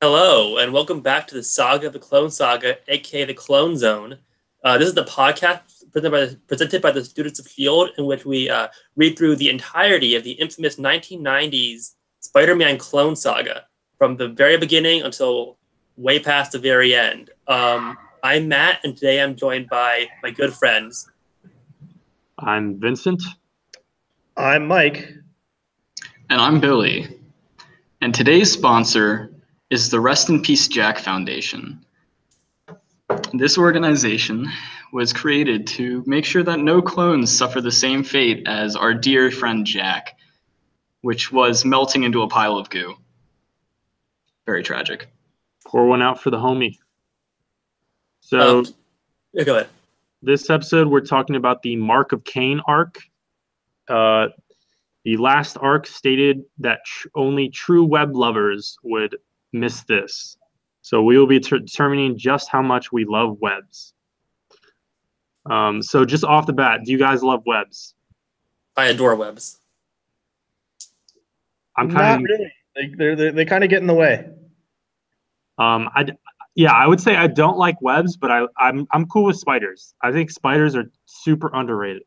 Hello, and welcome back to the Saga of the Clone Saga, aka the Clone Zone. This is the podcast presented by the students of S.H.I.E.L.D., in which we read through the entirety of the infamous 1990s Spider-Man Clone Saga, from the very beginning until way past the very end. I'm Matt, and today I'm joined by my good friends. I'm Vincent. I'm Mike. And I'm Billy. And today's sponsor is the Rest in Peace Jack Foundation. This organization was created to make sure that no clones suffer the same fate as our dear friend Jack, which was melting into a pile of goo. Very tragic. Pour one out for the homie. So, Yeah, go ahead. This episode, we're talking about the Mark of Kaine arc. The last arc stated that only true web lovers would miss this. So we will be determining just how much we love webs. So just off the bat, do you guys love webs? I adore webs. Not really. They kind of get in the way. I would say I don't like webs, but I'm cool with spiders. I think spiders are super underrated.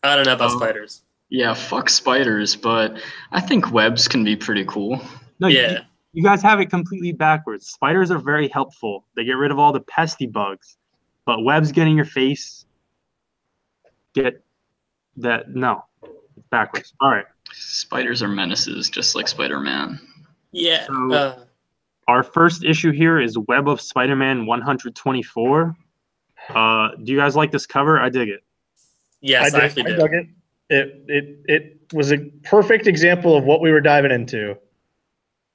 I don't know about spiders. Yeah, fuck spiders, but I think webs can be pretty cool. No, yeah. You guys have it completely backwards. Spiders are very helpful. They get rid of all the pesky bugs. But webs get in your face. No. It's backwards. All right. Spiders are menaces, just like Spider-Man. Yeah. So, our first issue here is Web of Spider-Man 124. Do you guys like this cover? I dig it. Yes, I actually dug it. It was a perfect example of what we were diving into.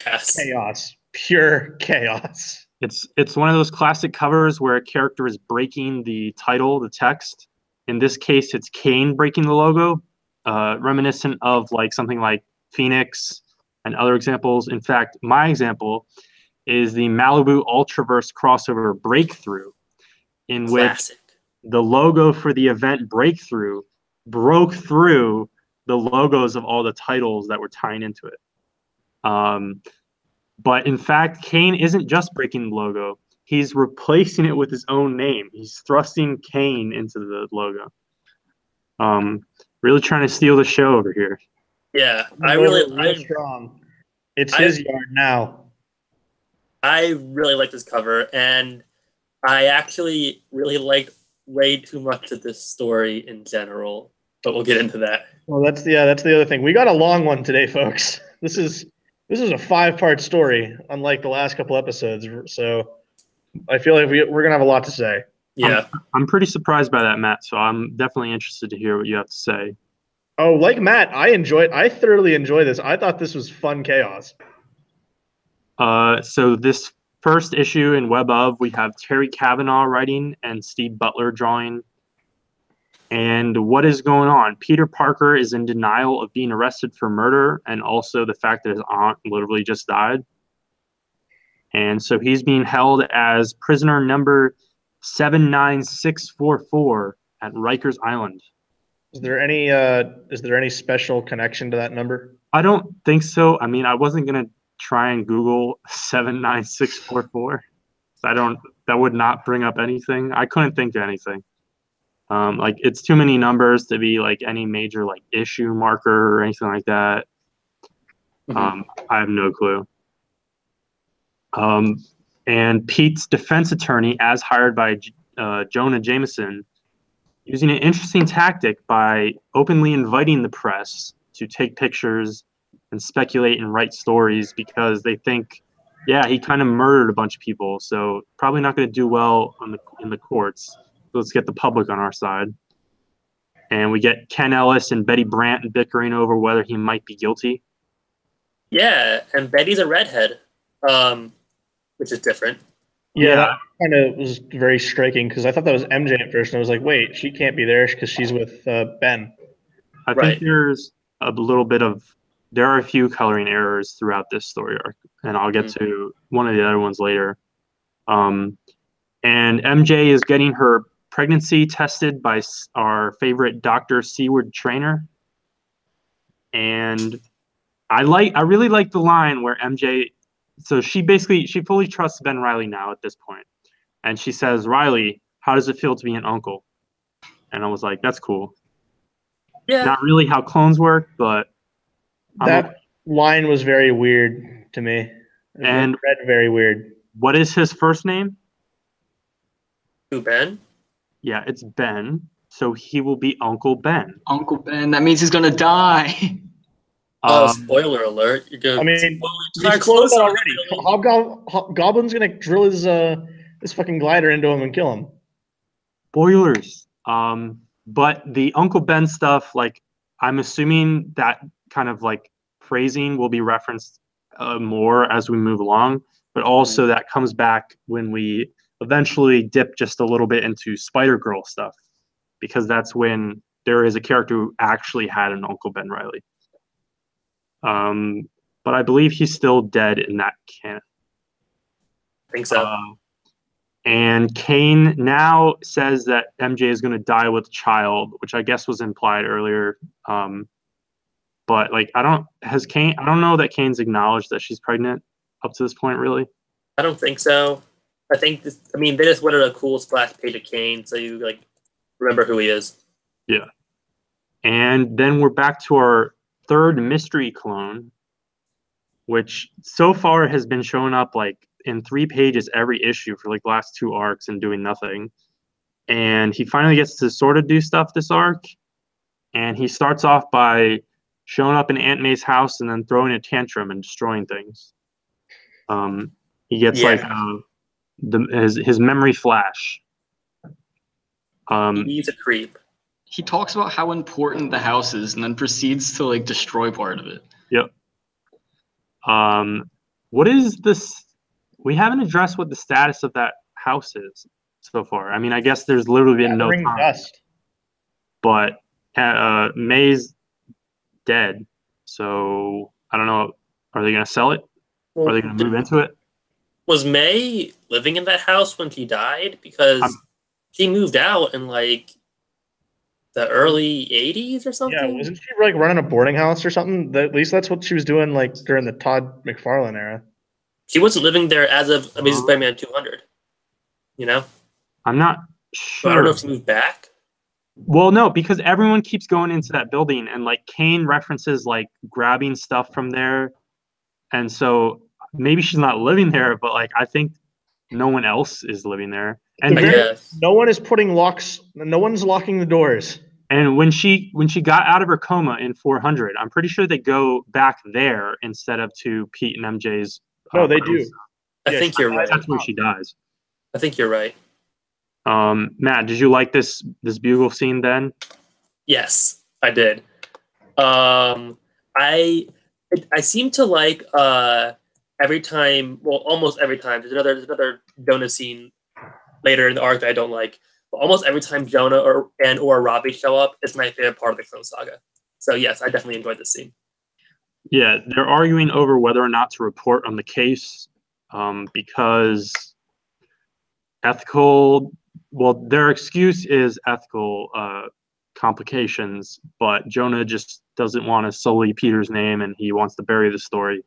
Yes. Chaos. Pure chaos. It's one of those classic covers where a character is breaking the title, the text. In this case, it's Kaine breaking the logo, reminiscent of something like Phoenix and other examples. In fact, my example is the Malibu Ultraverse crossover Breakthrough, in which the logo for the event Breakthrough broke through the logos of all the titles that were tying into it. But in fact, Kaine isn't just breaking the logo. He's replacing it with his own name. He's thrusting Kaine into the logo. Really trying to steal the show over here. Yeah, I'm strong. It's his yard now. I really like this cover, and I actually really liked way too much of this story in general, but we'll get into that. Well, that's the other thing. We got a long one today, folks. This is a 5-part story, unlike the last couple episodes. So I feel like we're gonna have a lot to say. Yeah, I'm pretty surprised by that, Matt. So I'm definitely interested to hear what you have to say. Oh, like Matt, I thoroughly enjoy this. I thought this was fun chaos. So this first issue in Web of, we have Terry Cavanaugh writing and Steve Butler drawing. And what is going on? Peter Parker is in denial of being arrested for murder and also the fact that his aunt literally just died. And so he's being held as prisoner number 79644 at Rikers Island. Is there any special connection to that number? I don't think so. I mean, I wasn't going to try and Google 79644. That would not bring up anything. I couldn't think of anything. It's too many numbers to be any major issue marker or anything like that. I have no clue. And Pete's defense attorney, as hired by Jonah Jameson, using an interesting tactic by openly inviting the press to take pictures and speculate and write stories because they think, yeah, he kind of murdered a bunch of people, so probably not going to do well in the courts. So let's get the public on our side. And we get Ken Ellis and Betty Brant bickering over whether he might be guilty. Yeah, and Betty's a redhead, which is different. Yeah, that kind of was very striking because I thought that was MJ at first, and I was like, wait, she can't be there because she's with Ben. I think there's there are a few coloring errors throughout this story arc, and I'll get to one of the other ones later. And MJ is getting her pregnancy tested by our favorite Dr. Seward Trainer. And I really like the line where MJ so she fully trusts Ben Reilly now at this point. And she says, Riley, how does it feel to be an uncle? And I was like, that's cool. Yeah. Not really how clones work, but that line was very weird to me. And read very weird. What is his first name? Who, Ben? Yeah, it's Ben. So he will be Uncle Ben. Uncle Ben. That means he's gonna die. Spoiler alert! You're gonna. I mean, we spoiled that already. Hobgoblin's gonna drill his fucking glider into him and kill him. Spoilers. But the Uncle Ben stuff, like, I'm assuming that kind of like phrasing will be referenced more as we move along. But also that comes back when we eventually dip just a little bit into Spider-Girl stuff, because that's when there is a character who actually had an Uncle Ben Reilly. But I believe he's still dead in that canon. I think so. And Kaine now says that MJ is going to die with child, which I guess was implied earlier. But like, I don't know that Kaine's acknowledged that she's pregnant up to this point, really. I don't think so. They just wanted a cool splash page of Kaine, so you like remember who he is. Yeah. And then we're back to our third mystery clone, which so far has been showing up like in 3 pages every issue for like the last 2 arcs and doing nothing. And he finally gets to sort of do stuff this arc. And he starts off by showing up in Aunt May's house and then throwing a tantrum and destroying things. He gets his memory flash. He's a creep. He talks about how important the house is and then proceeds to like destroy part of it. Yep. What is this? We haven't addressed what the status of that house is so far. I mean, I guess there's literally been no time. Dust. But May's dead, so I don't know. Are they going to sell it? Well, are they going to move into it? Was May living in that house when she died? Because she moved out in like the early 80s or something. Yeah, wasn't she like running a boarding house or something? At least that's what she was doing like during the Todd McFarlane era. She wasn't living there as of Amazing Spider-Man 200. You know? I'm not sure. But I don't know if she moved back. Well, no, because everyone keeps going into that building, and like Kaine references like grabbing stuff from there, and so maybe she's not living there, but like I think no one else is living there, and no one is putting locks. No one's locking the doors. And when she got out of her coma in 400, I'm pretty sure they go back there instead of to Pete and MJ's. No, they do. I think you're right. That's where she dies. I think you're right. Matt, did you like this bugle scene then? Yes, I did. I seem to like every time, well, almost every time. There's another Jonah scene later in the arc that I don't like. But almost every time Jonah or Robbie show up, it's my favorite part of the Clone Saga. So yes, I definitely enjoyed this scene. Yeah, they're arguing over whether or not to report on the case because ethical. Well, their excuse is ethical complications, but Jonah just doesn't want to sully Peter's name, and he wants to bury the story.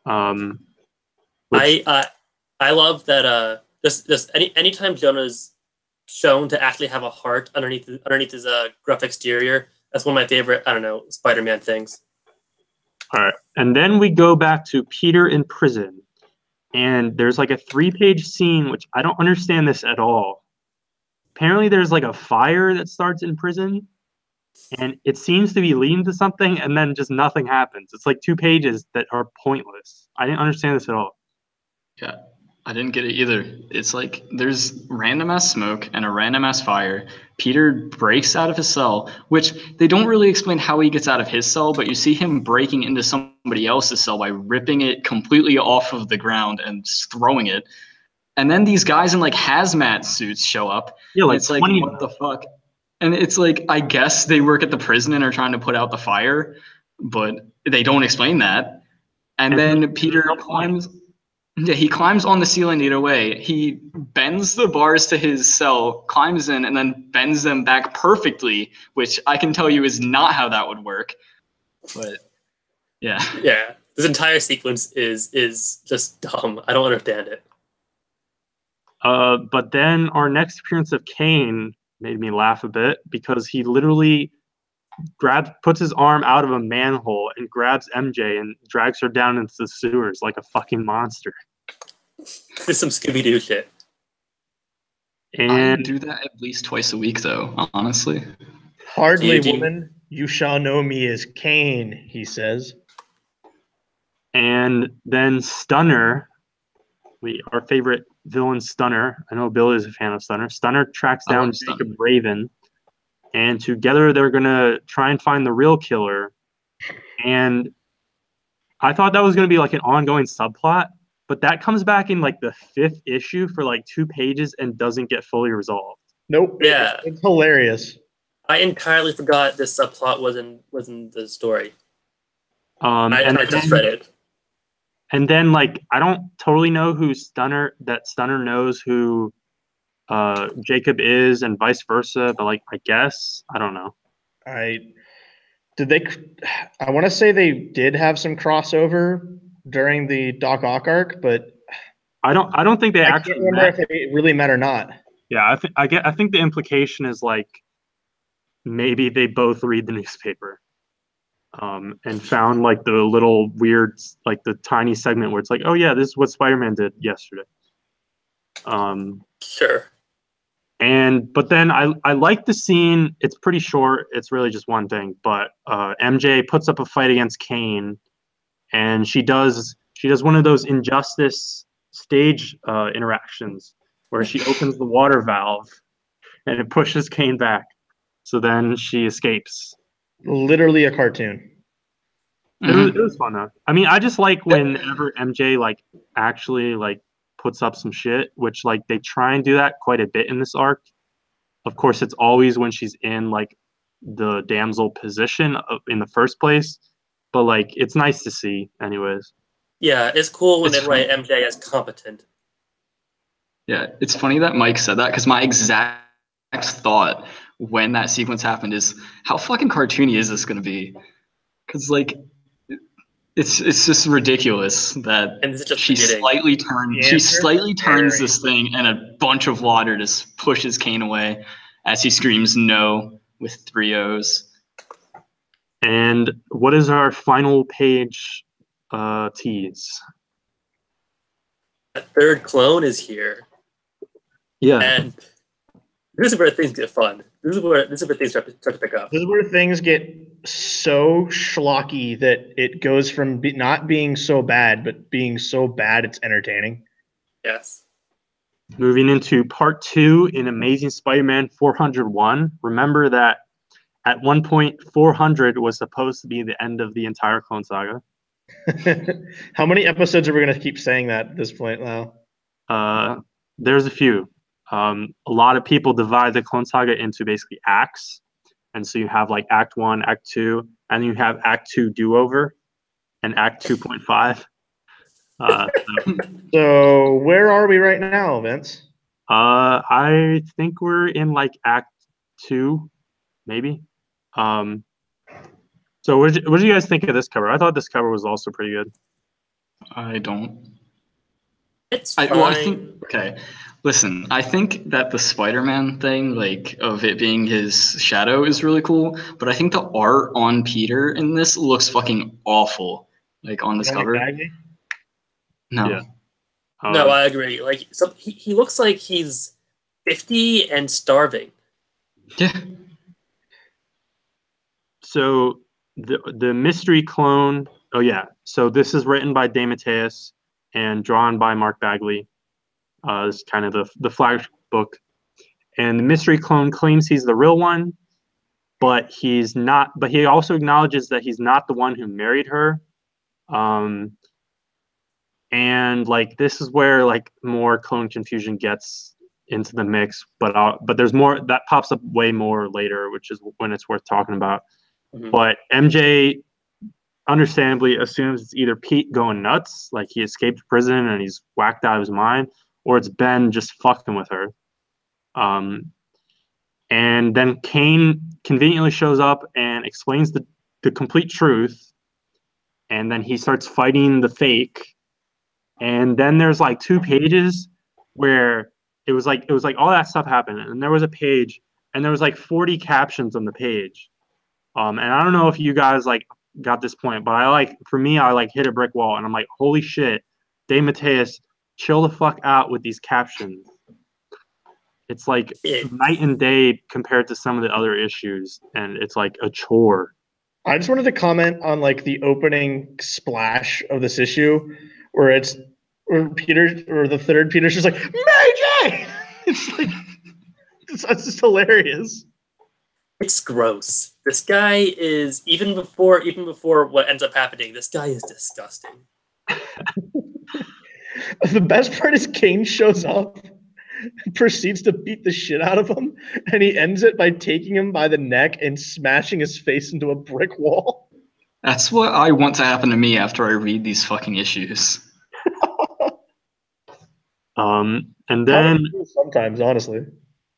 I love that. Just anytime Jonah's shown to actually have a heart underneath his gruff exterior, that's one of my favorite. I don't know, Spider-Man things. All right, and then we go back to Peter in prison. And there's like a 3-page scene, which I don't understand this at all. Apparently there's like a fire that starts in prison, and it seems to be leading to something, and then just nothing happens. It's like 2 pages that are pointless. I didn't understand this at all. Yeah, I didn't get it either. It's like there's random ass smoke and a random ass fire. Peter breaks out of his cell, which they don't really explain how he gets out of his cell, but you see him breaking into somebody else's cell by ripping it completely off of the ground and throwing it. And then these guys in like hazmat suits show up. Yeah, like it's like, what the fuck? And it's like, I guess they work at the prison and are trying to put out the fire, but they don't explain that. And then Peter climbs. Yeah, he climbs on the ceiling either way. He bends the bars to his cell, climbs in, and then bends them back perfectly, which I can tell you is not how that would work. But yeah. Yeah. This entire sequence is just dumb. I don't understand it. But then our next appearance of Kaine made me laugh a bit because he literally puts his arm out of a manhole and grabs MJ and drags her down into the sewers like a fucking monster. This is some Scooby-Doo shit. And I do that at least twice a week, though, honestly. Hardly, Do you- woman, you shall know me as Kaine, he says. And then Stunner, our favorite villain, Stunner. I know Bill is a fan of Stunner. Stunner tracks I down love Stunner. Jacob Raven, and together they're gonna try and find the real killer. And I thought that was gonna be like an ongoing subplot, but that comes back in like the 5th issue for like 2 pages and doesn't get fully resolved. Nope. Yeah. It's hilarious. I entirely forgot this subplot was in the story. And I just read it. And then like I don't totally know who Stunner knows who Jacob is and vice versa, but like I guess I don't know. I want to say they did have some crossover during the Doc Ock arc, but I don't think they I actually can't remember met. if they really met or not. Yeah, I think the implication is like maybe they both read the newspaper. And found like the little weird, like the tiny segment where it's like, oh yeah, this is what Spider-Man did yesterday. Sure. But then I like the scene. It's pretty short. It's really just one thing. But MJ puts up a fight against Kaine, and she does one of those injustice stage interactions where she opens the water valve, and it pushes Kaine back. So then she escapes. Literally a cartoon. It was fun though. I mean, I just like whenever MJ like actually like puts up some shit, which like they try and do that quite a bit in this arc. Of course, it's always when she's in like the damsel position in the first place, but like it's nice to see anyways. Yeah, it's cool when It's they write MJ as competent. Yeah, it's funny that Mike said that because my exact thought when that sequence happened is how fucking cartoony is this going to be? Because like it's just ridiculous that And this is just she beginning. slightly turns Very. this thing and a bunch of water just pushes Kaine away as he screams no with 3 O's. And what is our final page tease? A third clone is here, Yeah. and this is where things get fun. This is where things start to pick up. This is where things get so schlocky that it goes from not being so bad, but being so bad it's entertaining. Yes. Moving into part 2 in Amazing Spider-Man 401. Remember that at one point 400 was supposed to be the end of the entire Clone Saga. How many episodes are we going to keep saying that at this point now? There's a few. A lot of people divide the Clone Saga into basically acts. And so you have like Act 1, Act 2, and you have Act 2 do-over and Act 2.5. So where are we right now, Vince? I think we're in like Act 2, maybe. So what did you guys think of this cover? I thought this cover was also pretty good. I don't. It's I fine. think okay. Listen, I think that the Spider-Man thing, like of it being his shadow, is really cool. But I think the art on Peter in this looks fucking awful. Like on this You don't cover. like Bagley? No. Yeah. No, I agree. Like, he looks like he's 50 and starving. Yeah. So the mystery clone. Oh yeah. So this is written by DeMatteis and drawn by Mark Bagley. This is kind of the flagship book. And the mystery clone claims he's the real one, but he's not. But he also acknowledges that he's not the one who married her. And like this is where like more clone confusion gets into the mix. But there's more that pops up way more later, which is when it's worth talking about. Mhm. But MJ understandably assumes it's either Pete going nuts, like he escaped prison and he's whacked out of his mind, or it's Ben just fucking with her. And then Kaine conveniently shows up and explains the complete truth. and then he starts fighting the fake, and then there's like 2 pages where it was like all that stuff happened, and there was a page, and there was like 40 captions on the page. And I don't know if you guys like got this point, but for me, I like hit a brick wall, and I'm like, holy shit, Dave Mateus, chill the fuck out with these captions. It's like night and day compared to some of the other issues, and it's like a chore. I just wanted to comment on like the opening splash of this issue, where Peter, or the third Peter's just like, Mary Jane! It's like, it's just hilarious. It's gross. This guy is even before what ends up happening. This guy is disgusting. The best part is Kaine shows up, proceeds to beat the shit out of him, and he ends it by taking him by the neck and smashing his face into a brick wall. That's what I want to happen to me after I read these fucking issues. And then sometimes, honestly,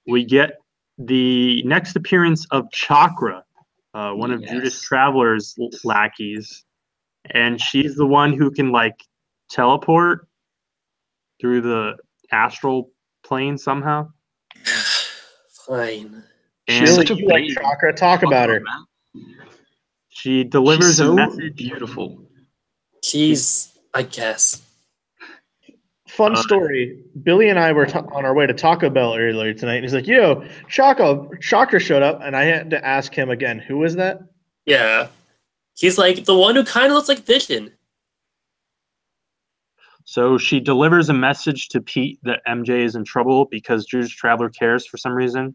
we get the next appearance of Chakra, one of Judas Traveler's lackeys, and she's the one who can like teleport through the astral plane somehow. Fine. And you like Chakra? Talk about her. She delivers a message. Beautiful. She's, I guess. Fun story. Billy and I were on our way to Taco Bell earlier tonight, and he's like, "Yo, Chakra showed up," and I had to ask him again, "Who is that?" Yeah, he's like the one who kind of looks like Vision. So she delivers a message to Pete that MJ is in trouble because Judas Traveler cares for some reason,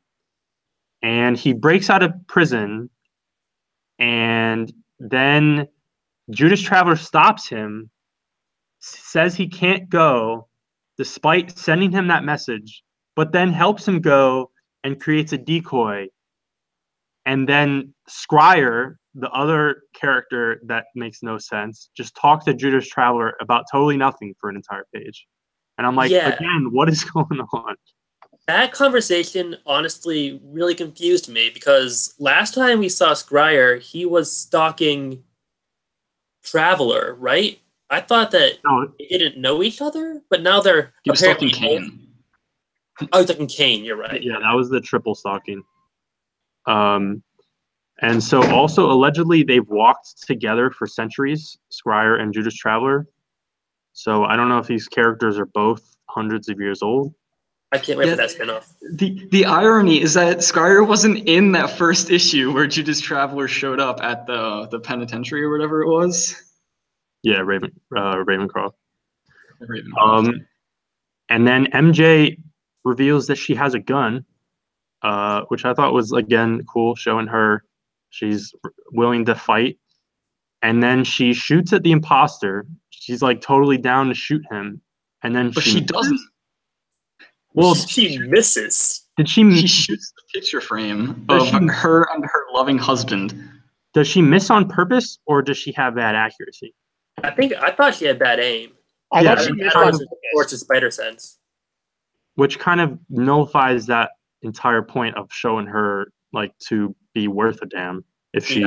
and he breaks out of prison, and then Judas Traveler stops him, says he can't go despite sending him that message, but then helps him go and creates a decoy. And then Scryer, the other character that makes no sense, just talks to Judas Traveler about totally nothing for an entire page. And I'm like, again, what is going on? That conversation honestly really confused me because last time we saw Scryer, he was stalking Traveler, right? I thought that they didn't know each other, but now they're stalking Kaine. Oh, stalking Kaine, you're right. Yeah, that was the triple stalking. And so also allegedly they've walked together for centuries, Scryer and Judas Traveler. So I don't know if these characters are both hundreds of years old. I can't wait for that spinoff. The irony is that Scryer wasn't in that first issue where Judas Traveler showed up at the penitentiary or whatever it was. Yeah, Ravencroft. And then MJ reveals that she has a gun, which I thought was, again, cool, showing her she's willing to fight. And then she shoots at the imposter. She's like totally down to shoot him. And then she doesn't. Well, she misses. Did she miss? She shoots the picture frame of her and her loving husband. Does she miss on purpose, or does she have bad accuracy? I thought she had bad aim. I thought she missed on towards the spider sense. Which kind of nullifies that entire point of showing her like to be worth a damn if she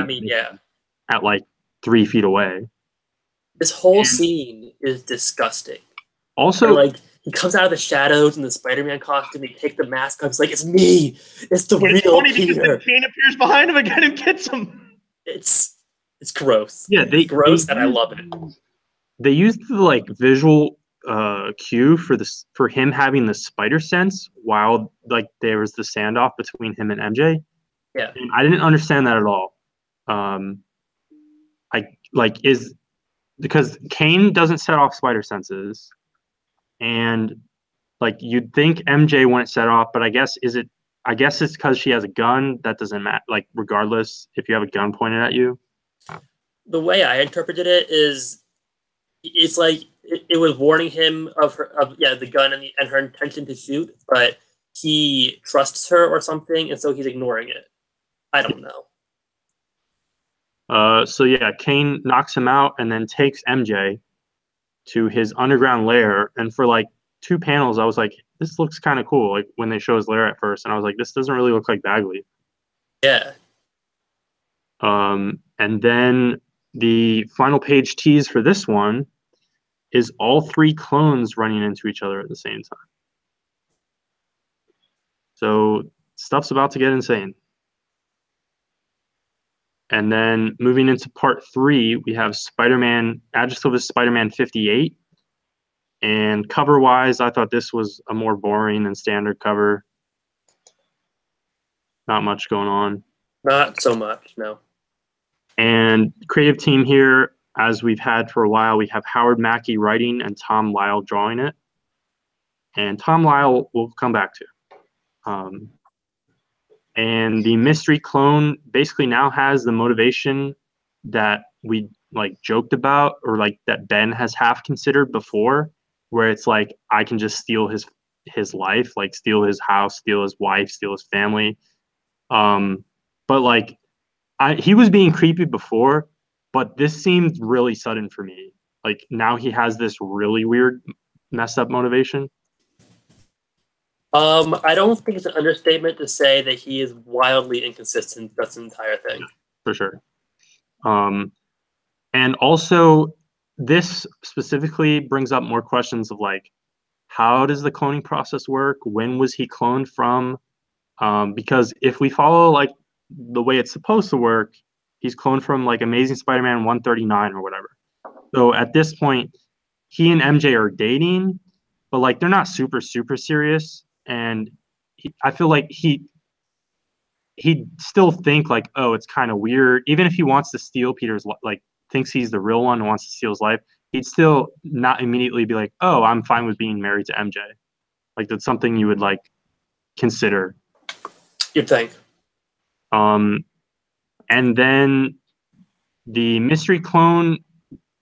at like 3 feet away. This whole scene is disgusting. Also, like he comes out of the shadows in the Spider-Man costume. He takes the mask off. He's like, "It's me. It's the real Peter." Kaine appears behind him again and gets him. It's gross. Yeah, it's gross, and I love it. They used the like visual cue for him having the spider sense while like there was the standoff between him and MJ. Yeah, and I didn't understand that at all. Because Kaine doesn't set off spider senses, and like you'd think MJ wouldn't set off, but I guess it's because she has a gun. That doesn't matter. Like regardless, if you have a gun pointed at you. The way I interpreted it is, it's like it was warning him of the gun and her intention to shoot, but he trusts her or something, and so he's ignoring it. I don't know. So yeah, Kaine knocks him out and then takes MJ to his underground lair. And for like 2 panels, I was like, this looks kind of cool. Like when they show his lair at first, and I was like, this doesn't really look like Bagley. Yeah. And then the final page tease for this one is all three clones running into each other at the same time. So stuff's about to get insane. And then moving into part 3, we have Spider-Man, Adjective is Spider-Man 58. And cover-wise, I thought this was a more boring and standard cover. Not much going on. Not so much, no. And creative team here, as we've had for a while, we have Howard Mackey writing and Tom Lyle drawing it. And Tom Lyle we'll come back to. And the mystery clone basically now has the motivation that we like joked about, or like that Ben has half considered before, where it's like, I can just steal his life, like steal his house, steal his wife, steal his family. But like he was being creepy before, but this seemed really sudden for me. Like now he has this really weird messed up motivation. I don't think it's an understatement to say that he is wildly inconsistent. That's the entire thing. Yeah, for sure. And also, this specifically brings up more questions of like, how does the cloning process work? When was he cloned from? Because if we follow like the way it's supposed to work, he's cloned from like Amazing Spider-Man 139 or whatever. So at this point, he and MJ are dating, but like they're not super serious. And I feel like he'd still think like, oh, it's kind of weird. Even if he wants to steal Peter's, like thinks he's the real one and wants to steal his life, he'd still not immediately be like, oh, I'm fine with being married to MJ. Like that's something you would like consider. You'd think. And then the mystery clone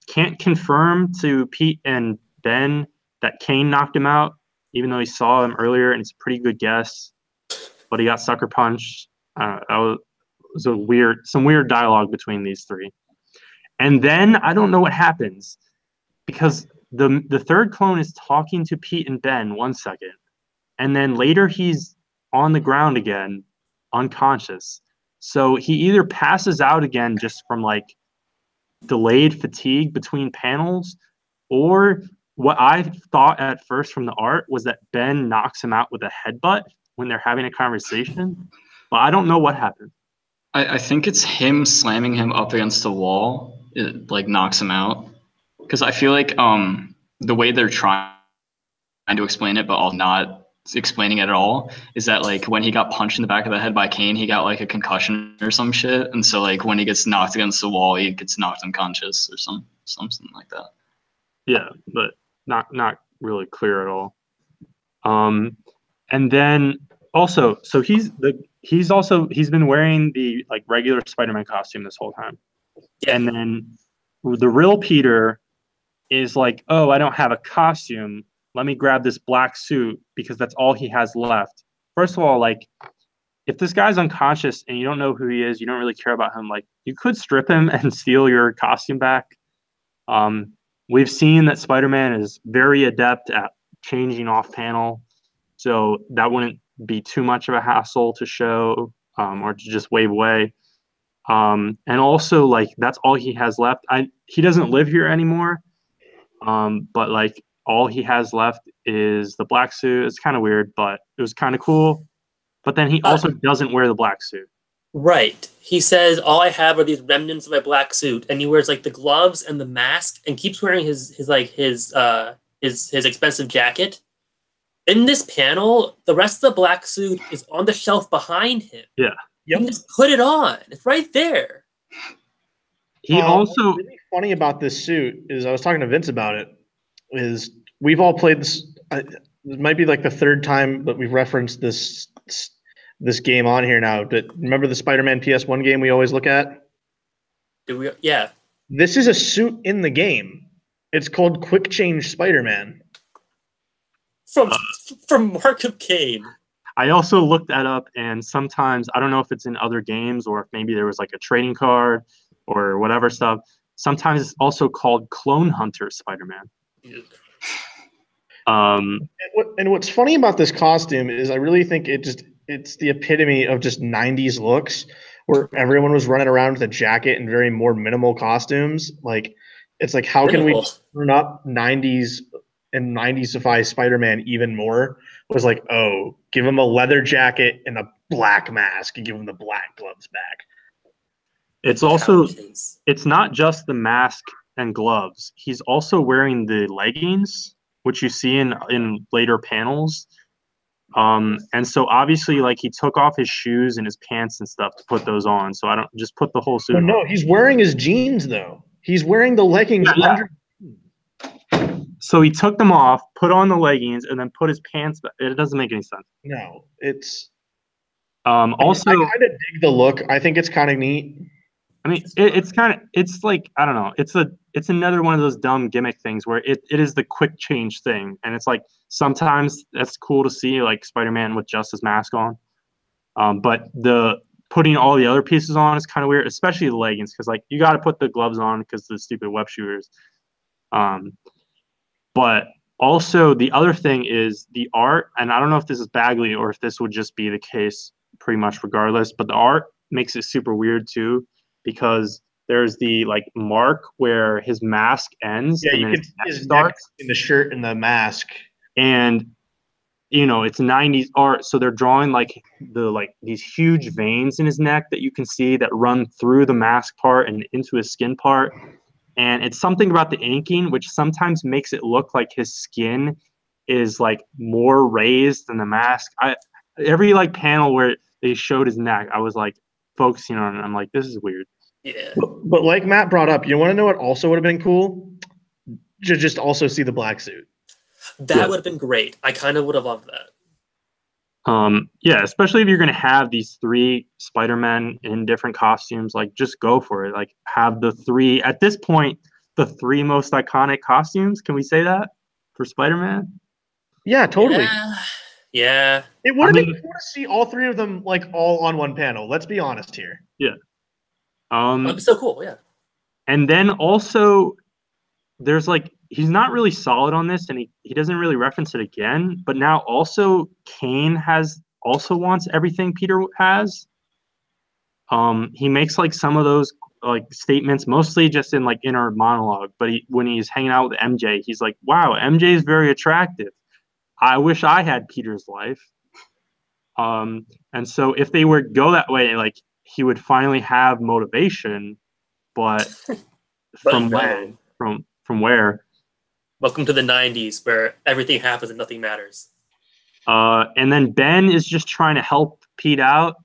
can't confirm to Pete and Ben that Kaine knocked him out, even though he saw him earlier, and it's a pretty good guess. But he got sucker punched. That was some weird dialogue between these three. And then I don't know what happens, because the third clone is talking to Pete and Ben 1 second, and then later he's on the ground again, unconscious. So he either passes out again just from like delayed fatigue between panels, or what I thought at first from the art was that Ben knocks him out with a headbutt when they're having a conversation, but I don't know what happened. I think it's him slamming him up against the wall. It like knocks him out, because I feel like the way they're trying to explain it, but all not explaining it at all, is that like when he got punched in the back of the head by Kaine, he got like a concussion or some shit, and so like when he gets knocked against the wall, he gets knocked unconscious or something like that. Yeah, but not really clear at all. And then also, so he's been wearing the like regular Spider-Man costume this whole time. Yeah. And then the real Peter is like, oh, I don't have a costume. Let me grab this black suit because that's all he has left. First of all, like, if this guy's unconscious and you don't know who he is, you don't really care about him, like, you could strip him and steal your costume back. We've seen that Spider-Man is very adept at changing off panel, so that wouldn't be too much of a hassle to show or to just wave away. And also, like, that's all he has left. He doesn't live here anymore, but like all he has left is the black suit. It's kind of weird, but it was kind of cool. But then he also doesn't wear the black suit. Right. He says, all I have are these remnants of my black suit, and he wears like the gloves and the mask and keeps wearing his expensive jacket. In this panel, the rest of the black suit is on the shelf behind him. Yeah. You can just put it on. It's right there. He also what's really funny about this suit is, I was talking to Vince about it, is we've all played this. It might be like the third time that we've referenced this game on here now. But remember the Spider-Man PS1 game we always look at? Yeah. This is a suit in the game. It's called Quick Change Spider-Man. From Mark of Kaine. I also looked that up, and sometimes, I don't know if it's in other games or if maybe there was like a trading card or whatever stuff. Sometimes it's also called Clone Hunter Spider-Man. And what's funny about this costume is I really think it's the epitome of just 90s looks, where everyone was running around with a jacket and very more minimal costumes. Like, it's like, how can we Minimal. turn up 90s and 90s-ify Spider-Man even more? Was like, oh, give him a leather jacket and a black mask and give him the black gloves back. It's also, Couches. it's not just the mask and gloves. He's also wearing the leggings, which you see in later panels. And so obviously, like, he took off his shoes and his pants and stuff to put those on. So I don't just put the whole suit But on. no, he's wearing his jeans though. He's wearing the leggings Yeah. under. So he took them off, put on the leggings, and then put his pants back. It doesn't make any sense. No, it's. Also, I kind of dig the look. I think it's kind of neat. I mean, it's like, I don't know. It's another one of those dumb gimmick things where it is the quick change thing, and it's like sometimes that's cool to see, like Spider-Man with just his mask on. But the putting all the other pieces on is kind of weird, especially the leggings, because like you got to put the gloves on because the stupid web shooters. But also the other thing is the art, and I don't know if this is Bagley or if this would just be the case pretty much regardless, but the art makes it super weird too, because there's the like mark where his mask ends, Yeah, and you then can see his neck starts, in the shirt and the mask. and it's 90s art, so they're drawing like these huge veins in his neck that you can see that run through the mask part and into his skin part. And it's something about the inking which sometimes makes it look like his skin is like more raised than the mask. Every like panel where they showed his neck, I was like focusing on it. I'm like, this is weird. Yeah. But like Matt brought up, you want to know what also would have been cool? Just also see the black suit. That would have been great. I kind of would have loved that. Yeah, especially if you're gonna have these three Spider-Men in different costumes, like just go for it. Like have the three at this point, the three most iconic costumes. Can we say that for Spider-Man? Yeah, totally. Yeah. It would have been cool to see all three of them like all on one panel. Let's be honest here. Yeah. That'd be so cool. Yeah. And then also there's like he's not really solid on this, and he doesn't really reference it again. But now also Kaine also wants everything Peter has. He makes like some of those like statements, mostly just in like inner monologue. But when he's hanging out with MJ, he's like, "Wow, MJ is very attractive. I wish I had Peter's life." And so if they were to go that way, like he would finally have motivation, but from when? From where? Welcome to the 90s where everything happens and nothing matters. And then Ben is just trying to help Pete out,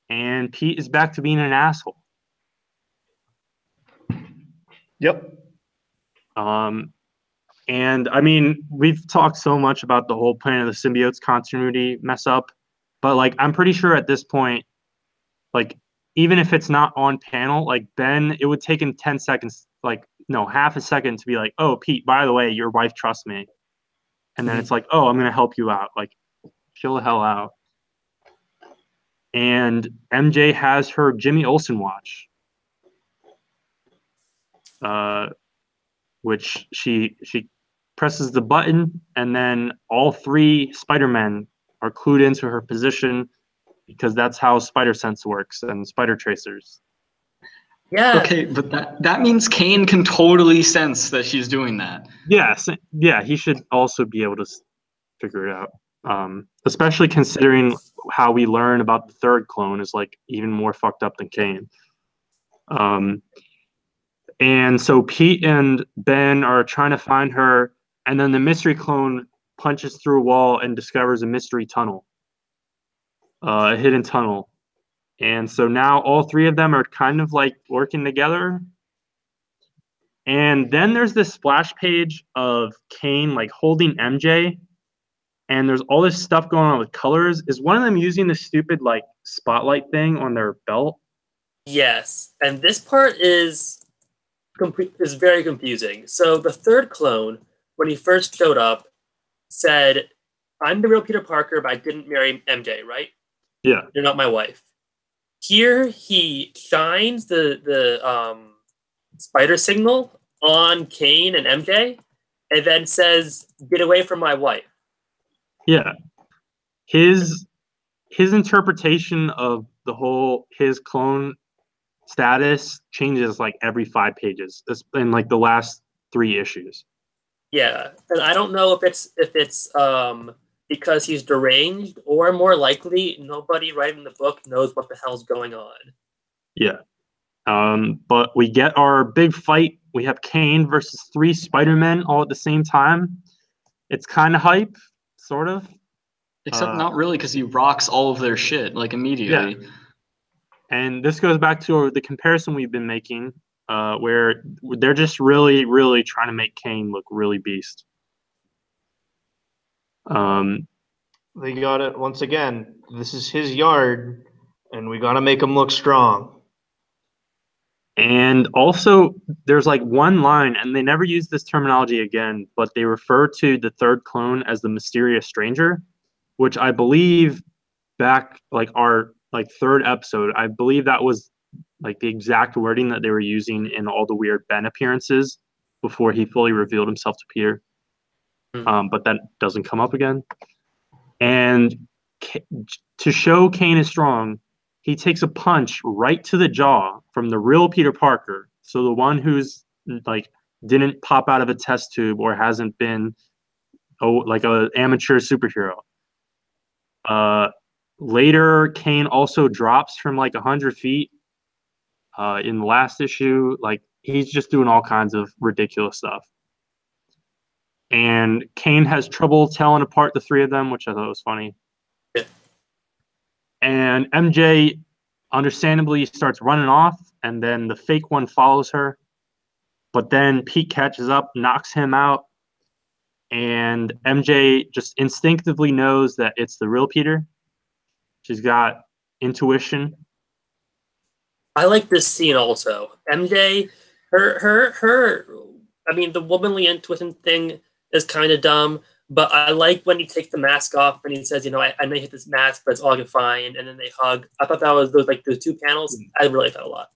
and Pete is back to being an asshole. Yep. And I mean, we've talked so much about the whole Planet of the Symbiotes continuity mess up, but like I'm pretty sure at this point, like even if it's not on panel, like Ben, it would take him 10 seconds, like no, half a second to be like, "Oh, Pete, by the way, your wife trusts me," and then it's like, "Oh, I'm gonna help you out." Like, chill the hell out. And MJ has her Jimmy Olsen watch, which she presses the button, and then all three Spider-Men are clued into her position because that's how Spider Sense works and Spider Tracers. Yeah. Okay, but that means Kaine can totally sense that she's doing that. Yes, yeah, he should also be able to figure it out. Especially considering how we learn about the third clone is like even more fucked up than Kaine. And so Pete and Ben are trying to find her, and then the mystery clone punches through a wall and discovers a mystery tunnel, a hidden tunnel. And so now all three of them are kind of like working together. And then there's this splash page of Kaine like holding MJ, and there's all this stuff going on with colors. Is one of them using the stupid like spotlight thing on their belt? Yes. And this part is very confusing. So the third clone, when he first showed up, said, "I'm the real Peter Parker, but I didn't marry MJ, right? Yeah. You're not my wife." Here he shines the spider signal on Kaine and MJ, and then says, "Get away from my wife." Yeah. His interpretation of his clone status changes like every 5 pages. It's in like the last 3 issues. Yeah, and I don't know if it's because he's deranged, or more likely nobody writing the book knows what the hell's going on. Yeah. But we get our big fight. We have Kaine versus 3 Spider-Men all at the same time. It's kind of hype, sort of. Except not really, because he rocks all of their shit like immediately. Yeah. And this goes back to the comparison we've been making, where they're just really, really trying to make Kaine look really beast. They got it once again. This is his yard, and we gotta make him look strong. And also, there's like one line, and they never use this terminology again, but they refer to the third clone as the mysterious stranger, which I believe back like our like 3rd episode, I believe that was like the exact wording that they were using in all the weird Ben appearances before he fully revealed himself to Peter. But that doesn't come up again. And to show Kaine is strong, he takes a punch right to the jaw from the real Peter Parker. So the one who's like didn't pop out of a test tube or hasn't been like an amateur superhero. Later, Kaine also drops from like 100 feet in the last issue. Like he's just doing all kinds of ridiculous stuff. And Kaine has trouble telling apart the 3 of them, which I thought was funny. Yeah. And MJ understandably starts running off, and then the fake one follows her. But then Pete catches up, knocks him out, and MJ just instinctively knows that it's the real Peter. She's got intuition. I like this scene also. MJ, her. I mean, the womanly intuition thing is kind of dumb, but I like when he takes the mask off and he says, I may hit this mask, but it's all fine, and then they hug. I thought that was those 2 panels. I really liked that a lot.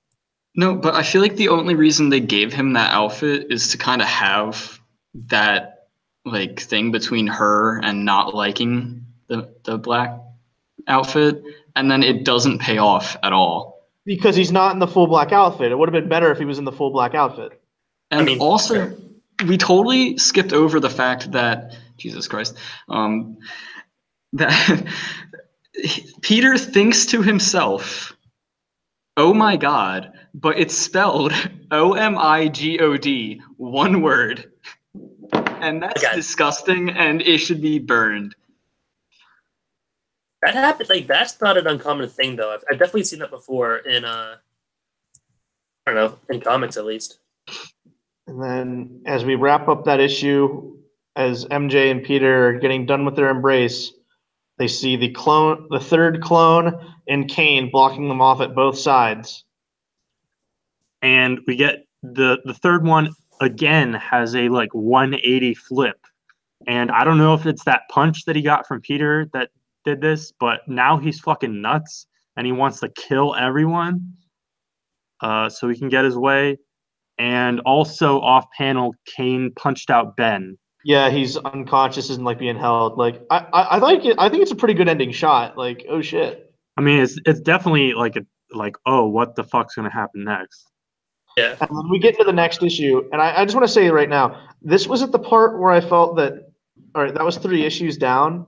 No, but I feel like the only reason they gave him that outfit is to kind of have that like thing between her and not liking the black outfit, and then it doesn't pay off at all. Because he's not in the full black outfit. It would have been better if he was in the full black outfit. And also, we totally skipped over the fact that, Jesus Christ, that Peter thinks to himself, oh my God, but it's spelled OMIGOD, one word. And that's disgusting, and it should be burned. That happens. Like, that's not an uncommon thing, though. I've definitely seen that before in, I don't know, in comics at least. And then as we wrap up that issue, as MJ and Peter are getting done with their embrace, they see the 3rd clone, and Kaine blocking them off at both sides. And we get the 3rd one again has a like 180 flip. And I don't know if it's that punch that he got from Peter that did this, but now he's fucking nuts and he wants to kill everyone so he can get his way. And also off panel, Kaine punched out Ben. Yeah, he's unconscious and like being held. Like I like it. I think it's a pretty good ending shot. Like, oh shit. I mean, it's definitely like oh, what the fuck's gonna happen next? Yeah. And then we get to the next issue, and I just want to say right now, this was at the part where I felt that, all right, that was 3 issues down.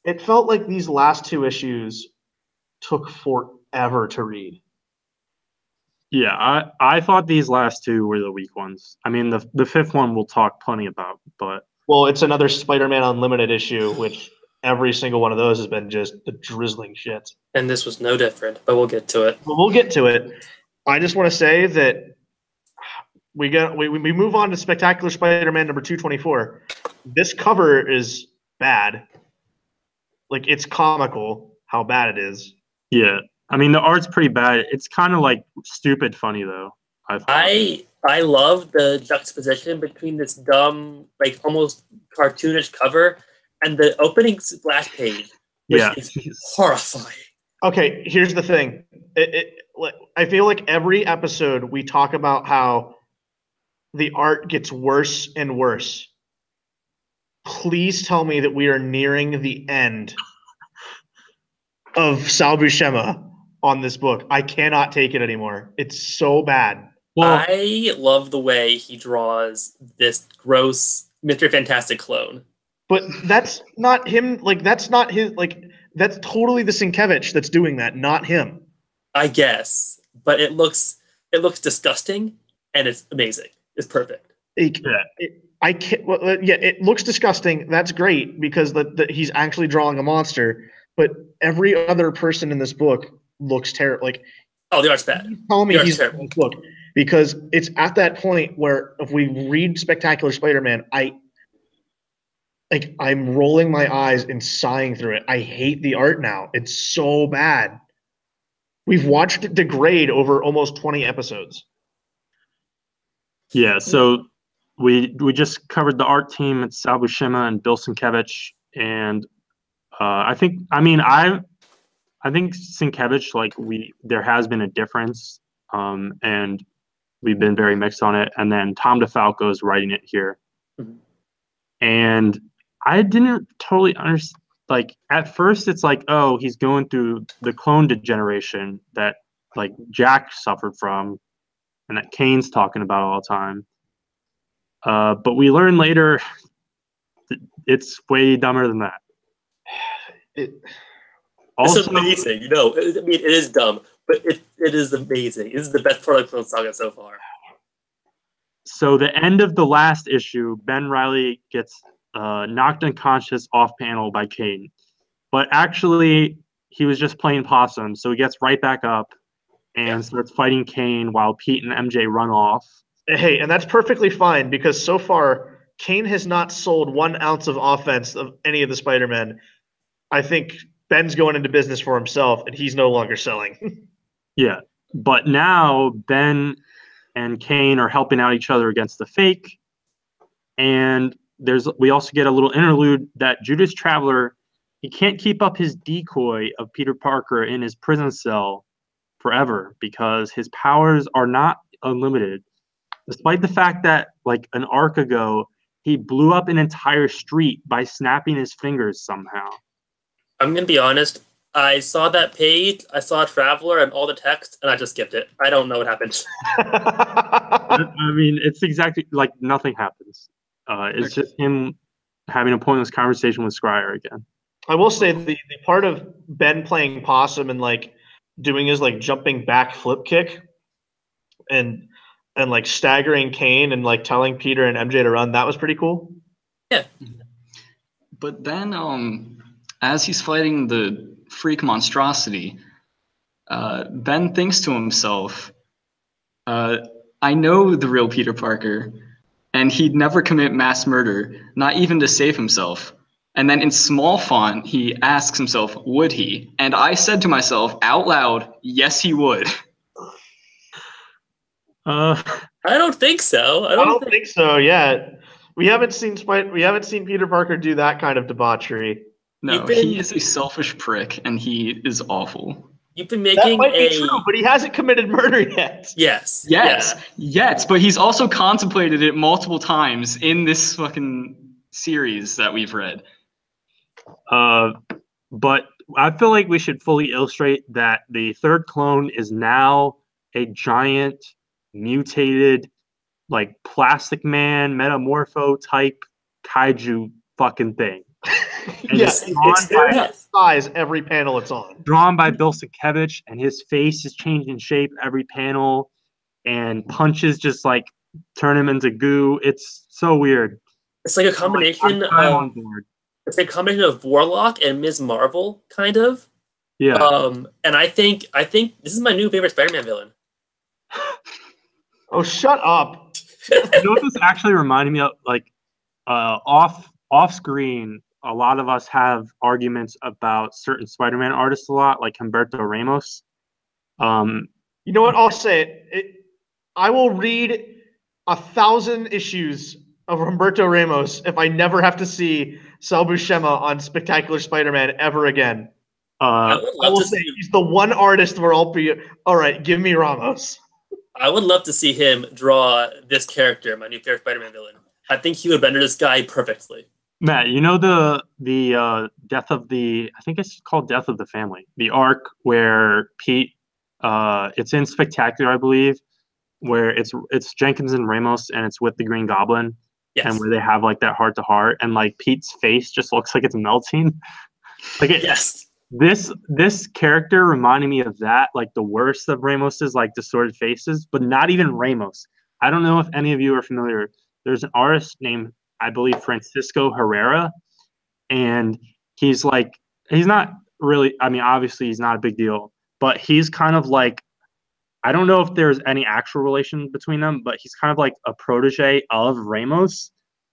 It felt like these last 2 issues took forever to read. Yeah, I thought these last 2 were the weak ones. I mean, the 5th one we'll talk plenty about, but well, it's another Spider-Man Unlimited issue, which every single one of those has been just the drizzling shit. And this was no different, but we'll get to it. Well, we'll get to it. I just want to say that we move on to Spectacular Spider-Man number 224. This cover is bad. Like, it's comical how bad it is. Yeah. I mean, the art's pretty bad. It's kind of like stupid funny, though. I love the juxtaposition between this dumb, like almost cartoonish cover and the opening splash page, which is horrifying. Okay, here's the thing. I feel like every episode we talk about how the art gets worse and worse. Please tell me that we are nearing the end of Sal Buscema on this book. I cannot take it anymore. It's so bad. Well, I love the way he draws this gross Mr. Fantastic clone. But that's not him. Like, that's not his. Like, that's totally the Sienkiewicz that's doing that, not him. I guess, but it looks disgusting, and it's amazing. It's perfect. I can't. Well, yeah, it looks disgusting. That's great because he's actually drawing a monster. But every other person in this book looks terrible. Like, oh, the art's bad. Tell me he's terrible. in this book because it's at that point where if we read Spectacular Spider-Man, I'm rolling my eyes and sighing through it. I hate the art now. It's so bad. We've watched it degrade over almost 20 episodes. yeah, so we just covered the art team. It's Sal Buscema and Bill Sienkiewicz, and I think Sienkiewicz, like, there has been a difference, and we've been very mixed on it. And then Tom DeFalco is writing it here, and I didn't totally understand. Like, at first, it's like, oh, he's going through the clone degeneration that, like, Jack suffered from, and that Kaine's talking about all the time. But we learn later that it's way dumber than that. Also, it's amazing. You know, I mean, it is dumb, but it is amazing. This is the best part of Clone Saga so far. So the end of the last issue, Ben Reilly gets knocked unconscious off panel by Kaine. But actually, he was just playing possum, so he gets right back up and starts fighting Kaine while Pete and MJ run off. Hey, and that's perfectly fine because so far, Kaine has not sold 1 ounce of offense of any of the Spider-Men. I think Ben's going into business for himself, and he's no longer selling. Yeah, but now Ben and Kaine are helping out each other against the Fake, and we also get a little interlude that Judas Traveler, he can't keep up his decoy of Peter Parker in his prison cell forever because his powers are not unlimited, despite the fact that, like, an arc ago, he blew up an entire street by snapping his fingers somehow. I'm going to be honest. I saw that page, I saw Traveler and all the text, and I just skipped it. I don't know what happened. I mean, it's exactly like nothing happens. It's just him having a pointless conversation with Scryer again. I will say the part of Ben playing possum and, like, doing his, like, jumping back flip kick and like staggering Kaine and, like, telling Peter and MJ to run, that was pretty cool. Yeah. But then as he's fighting the freak monstrosity, Ben thinks to himself, I know the real Peter Parker, and he'd never commit mass murder, not even to save himself. And then in small font, he asks himself, would he? And I said to myself out loud, yes, he would. I don't think so. I don't think so. Yeah, we haven't seen Peter Parker do that kind of debauchery. No, he is a selfish prick, and he is awful. You've been making that might be true, but he hasn't committed murder yet. Yes. Yes, but he's also contemplated it multiple times in this fucking series that we've read. But I feel like we should fully illustrate that the third clone is now a giant, mutated, like, Plastic Man, Metamorpho type kaiju fucking thing. Yes, it's size every panel it's on. Drawn by Bill Sienkiewicz, and his face is changing shape every panel, and punches just, like, turn him into goo. It's so weird. It's like a combination of It's a combination of Warlock and Ms. Marvel, kind of. Yeah. And I think this is my new favorite Spider-Man villain. Oh, shut up! You know what this actually reminded me of? Like, off screen, a lot of us have arguments about certain Spider-Man artists a lot, like Humberto Ramos. You know what? I'll say it. I will read 1,000 issues of Humberto Ramos if I never have to see Sal Buscema on Spectacular Spider-Man ever again. I will say he's the one artist where I'll be, all right, give me Ramos. I would love to see him draw this character, my new favorite Spider-Man villain. I think he would render this guy perfectly. Matt, you know the death of the I think it's called Death of the Family, the arc where Pete it's in Spectacular, I believe, where it's Jenkins and Ramos and it's with the Green Goblin and Yes. where they have like that heart to heart and like Pete's face just looks like it's melting. Like Yes. this character reminded me of that, like the worst of Ramos's like distorted faces, but not even Ramos. I don't know if any of you are familiar. There's an artist named, I believe, Francisco Herrera, and he's like he's not really, I mean, obviously he's not a big deal, but he's kind of like, I don't know if there's any actual relation between them, but he's kind of like a protege of Ramos,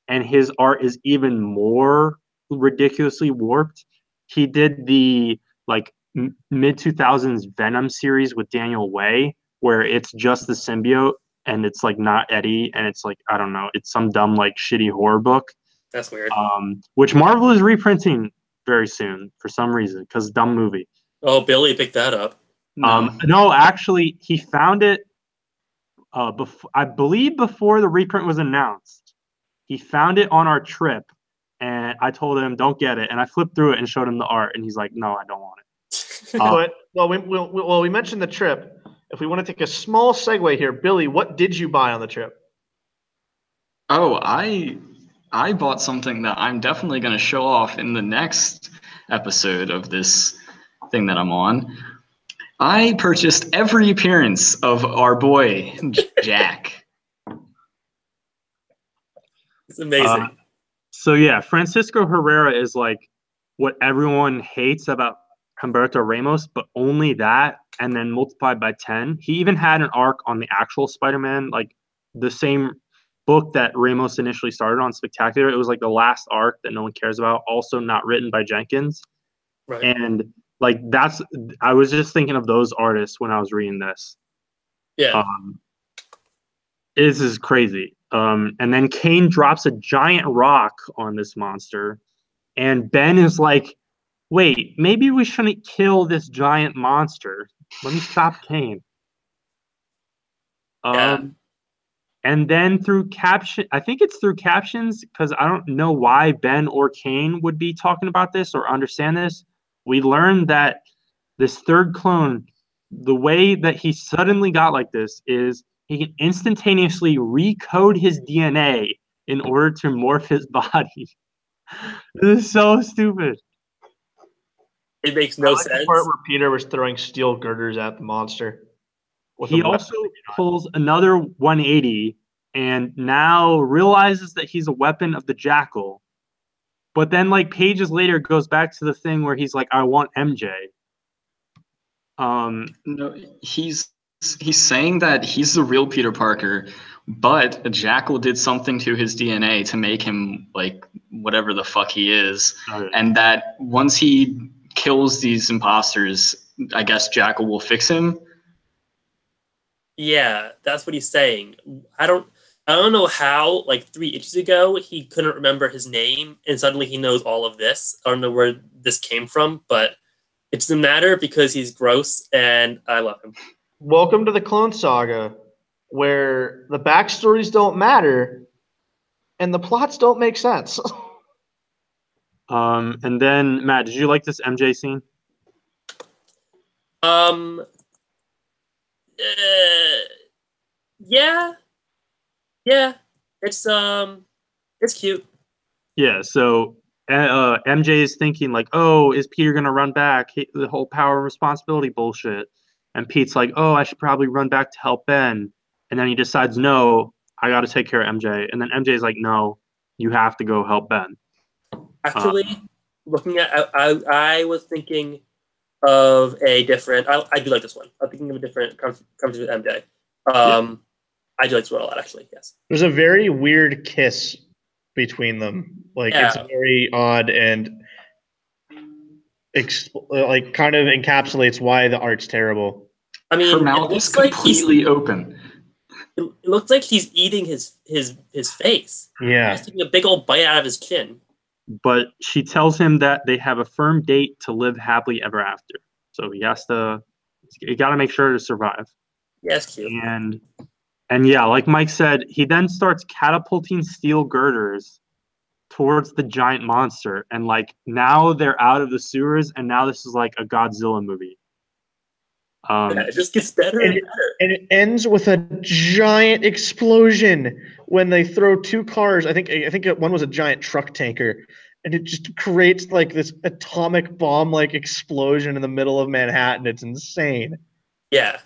and his art is even more ridiculously warped. He did the like mid 2000s Venom series with Daniel Way, where it's just the symbiote and it's like not Eddie, and it's like, I don't know, it's some dumb like shitty horror book, That's weird. which Marvel is reprinting very soon for some reason because dumb movie. Oh, Billy picked that up. No. No, actually, he found it. I believe before the reprint was announced, he found it on our trip, and I told him, "Don't get it." And I flipped through it and showed him the art, and he's like, "No, I don't want it." But we mentioned the trip. If we want to take a small segue here, Billy, what did you buy on the trip? Oh, I bought something that I'm definitely going to show off in the next episode of this thing that I'm on. I purchased every appearance of our boy Jack. It's amazing. So yeah, Francisco Herrera is like what everyone hates about Humberto Ramos, but only that, and then multiplied by 10. He even had an arc on the actual Spider-Man, like the same book that Ramos initially started on, Spectacular. It was like the last arc that no one cares about, also not written by Jenkins. Right. And like I was just thinking of those artists when I was reading this. Yeah. This is crazy. And then Kaine drops a giant rock on this monster, and Ben is like, "Wait, maybe we shouldn't kill this giant monster. Let me stop Kaine." Yeah. And then through caption, I think it's through captions because I don't know why Ben or Kaine would be talking about this or understand this. We learned that this third clone, the way that he suddenly got like this is he can instantaneously recode his DNA in order to morph his body. This is so stupid. It makes I no like sense. the part where Peter was throwing steel girders at the monster. He also pulls another 180 and now realizes that he's a weapon of the Jackal. But then, like, pages later, goes back to the thing where he's like, "I want MJ." No, he's saying that he's the real Peter Parker, but a Jackal did something to his DNA to make him like whatever the fuck he is, and that once he kills these imposters, I guess Jackal will fix him. Yeah, that's what he's saying. I don't know how, like 3 issues ago, he couldn't remember his name and suddenly he knows all of this. I don't know where this came from, but it doesn't matter because he's gross and I love him. Welcome to the Clone Saga, where the backstories don't matter and the plots don't make sense. And then, Matt, did you like this MJ scene? Yeah. It's cute. Yeah, so MJ is thinking like, "Oh, is Peter gonna run back? The whole power and responsibility bullshit." And Pete's like, "Oh, I should probably run back to help Ben." And then he decides, "No, I got to take care of MJ." And then MJ's like, "No, you have to go help Ben." Actually, looking at, I was thinking of a different. I do like this one. I'm thinking of a different conversation with MJ. I do like this one a lot, actually. Yes. There's a very weird kiss between them. Like it's very odd and like kind of encapsulates why the art's terrible. I mean, her mouth is completely open. It looks like he's eating his face. Yeah, he's taking a big old bite out of his chin. But she tells him that they have a firm date to live happily ever after. So he has to. You got to make sure to survive. Yeah, it's cute. And yeah, like Mike said, he then starts catapulting steel girders towards the giant monster, and like now they're out of the sewers, and now this is like a Godzilla movie. It just gets better and better. And it ends with a giant explosion when they throw two cars. I think one was a giant truck tanker, and it just creates like this atomic bomb like explosion in the middle of Manhattan. It's insane. Yeah,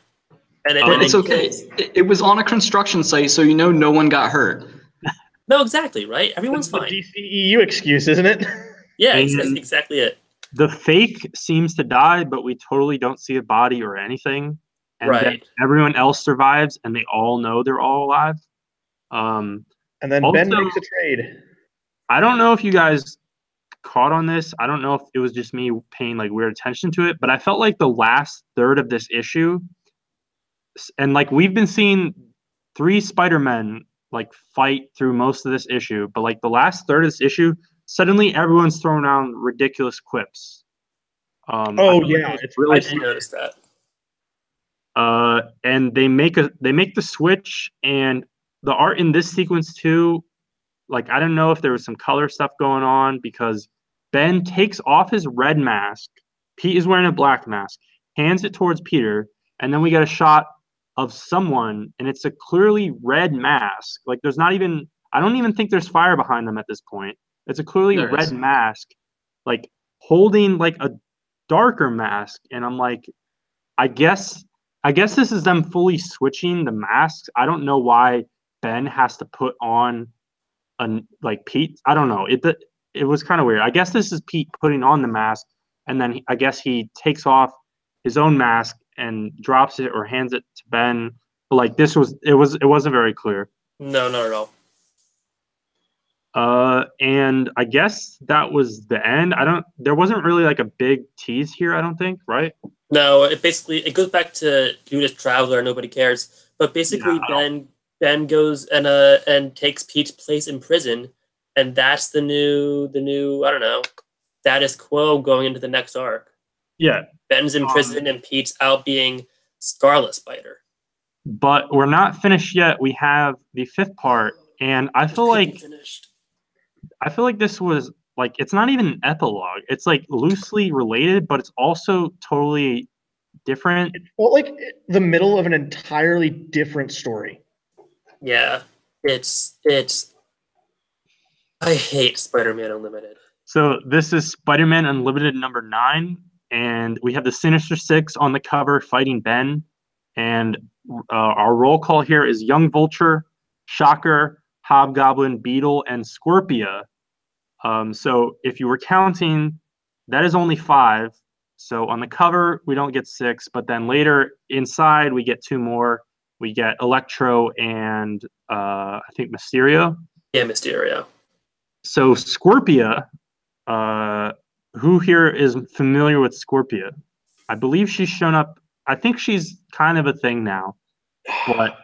and it's okay. It was on a construction site, so no one got hurt. No, exactly right. Everyone's fine. The DCEU excuse, isn't it? Yeah, that's exactly it. The fake seems to die, but we totally don't see a body or anything. And then everyone else survives, and they all know they're all alive. And then also, Ben makes a trade. I don't know if you guys caught on this. I don't know if it was just me paying like weird attention to it, but I felt like the last third of this issue, and like we've been seeing 3 Spider-Men like fight through most of this issue, but like the last third of this issue, suddenly everyone's throwing around ridiculous quips. Yeah, really I didn't notice that. And they make the switch, and the art in this sequence too. Like I don't know if there was some color stuff going on, because Ben takes off his red mask. Pete is wearing a black mask, hands it towards Peter, and then we get a shot of someone, and it's a clearly red mask. Like there's not even, I don't even think there's fire behind them at this point. It's a clearly red mask, like holding like a darker mask. And I'm like, I guess this is them fully switching the masks. I don't know why Ben has to put on like Pete. I don't know. It was kind of weird. I guess this is Pete putting on the mask, and then I guess he takes off his own mask and drops it or hands it to Ben. But like it wasn't very clear. No, not at all. And I guess that was the end. There wasn't really like a big tease here, I don't think, right? No, it goes back to Judith Traveler, nobody cares. But basically Ben goes and takes Pete's place in prison, and that's the new I don't know, status quo going into the next arc. Yeah. Ben's in prison and Pete's out being Scarlet Spider. But we're not finished yet. We have the 5th part, and I feel like this was like, it's not even an epilogue. It's like loosely related, but it's also totally different. It felt like the middle of an entirely different story. Yeah, it's. I hate Spider-Man Unlimited. So this is Spider-Man Unlimited number 9, and we have the Sinister Six on the cover fighting Ben. And our roll call here is Young Vulture, Shocker, Hobgoblin, Beetle, and Scorpia. So if you were counting, that is only 5. So on the cover, we don't get 6, but then later inside, we get 2 more. We get Electro and I think Mysterio. Yeah, Mysterio. So Scorpia, who here is familiar with Scorpia? I believe she's shown up. I think she's kind of a thing now. But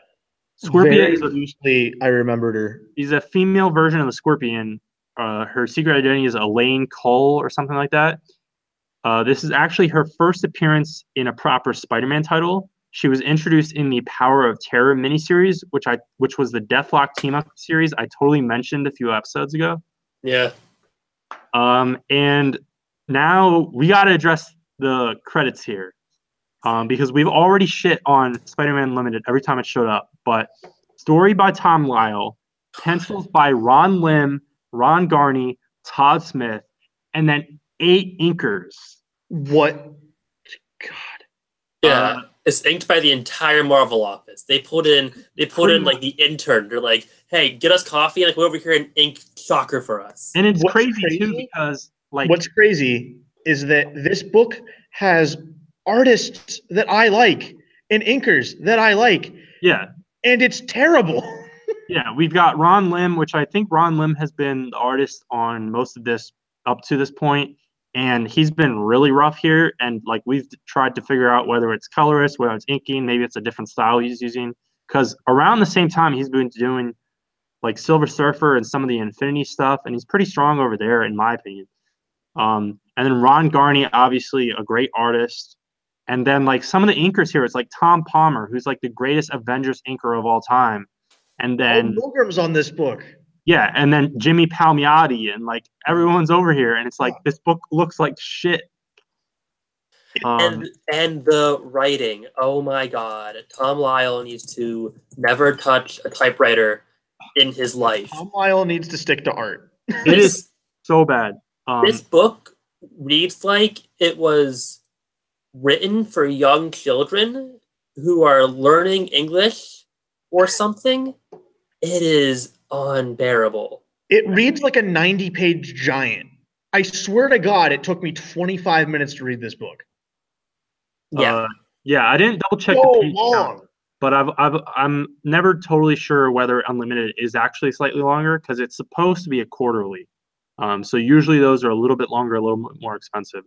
Scorpia loosely, I remembered her. She's a female version of the Scorpion. Her secret identity is Elaine Cole or something like that. This is actually her first appearance in a proper Spider-Man title. She was introduced in the Power of Terror miniseries, which was the Deathlock team-up series I totally mentioned a few episodes ago. Yeah. And now we got to address the credits here, because we've already shit on Spider-Man Unlimited every time it showed up. But story by Tom Lyle, pencils by Ron Lim, Ron Garney, Todd Smith, and then 8 inkers. What? God. Yeah, it's inked by the entire Marvel office. They put in like the intern. They're like, "Hey, get us coffee and like go over here and ink Shocker for us." And it's crazy too, because like what's crazy is that this book has artists that I like and inkers that I like. Yeah. And it's terrible. Yeah, we've got Ron Lim, which I think Ron Lim has been the artist on most of this up to this point, and he's been really rough here. And like we've tried to figure out whether it's colorist, whether it's inking, maybe it's a different style he's using. Because around the same time, he's been doing like Silver Surfer and some of the Infinity stuff, and he's pretty strong over there, in my opinion. And then Ron Garney, obviously a great artist. And then like some of the inkers here, it's like Tom Palmer, who's like the greatest Avengers inker of all time. And then Milgram's on this book. Yeah, and then Jimmy Palmiotti and like everyone's over here, and it's like this book looks like shit. And the writing, oh my god, Tom Lyle needs to never touch a typewriter in his life. Tom Lyle needs to stick to art. It is so bad. This book reads like it was written for young children who are learning English or something. It is unbearable. It reads like a 90-page giant. I swear to God, it took me 25 minutes to read this book. Yeah. Yeah, I didn't double check So the page long. count, but I'm never totally sure whether Unlimited is actually slightly longer because it's supposed to be a quarterly. So usually those are a little bit longer, a little more expensive.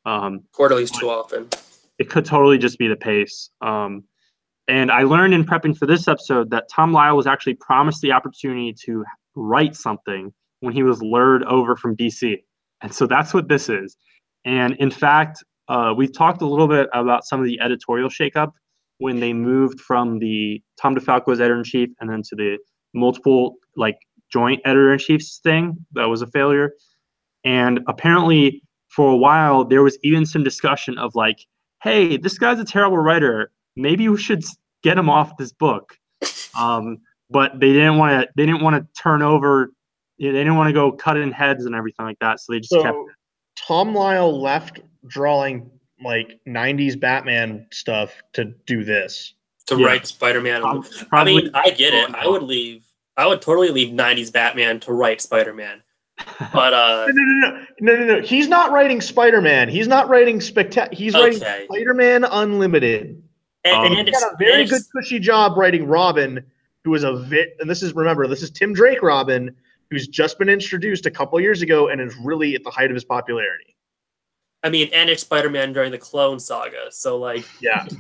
Quarterly's too often. It could totally just be the pace. And I learned in prepping for this episode that Tom Lyle was actually promised the opportunity to write something when he was lured over from DC. And so that's what this is. And in fact, we've talked a little bit about some of the editorial shakeup when they moved from the Tom DeFalco as editor-in-chief and then to the multiple like joint editor-in-chiefs thing that was a failure. And apparently for a while, there was even some discussion of like, hey, this guy's a terrible writer. Maybe we should get him off this book. But they didn't want to. They didn't want to turn over. They didn't want to go cut in heads and everything like that. So they just kept it. Tom Lyle left drawing like 90s Batman stuff to do this. To write Spider-Man. I mean, I get it. I would totally leave 90s Batman to write Spider-Man. But No. He's not writing Spider-Man. He's not writing He's writing Spider-Man Unlimited. And he's got a very good cushy job writing Robin, who is and this is Tim Drake Robin, who's just been introduced a couple years ago and is really at the height of his popularity. I mean, and it's Spider-Man during the Clone Saga, so like,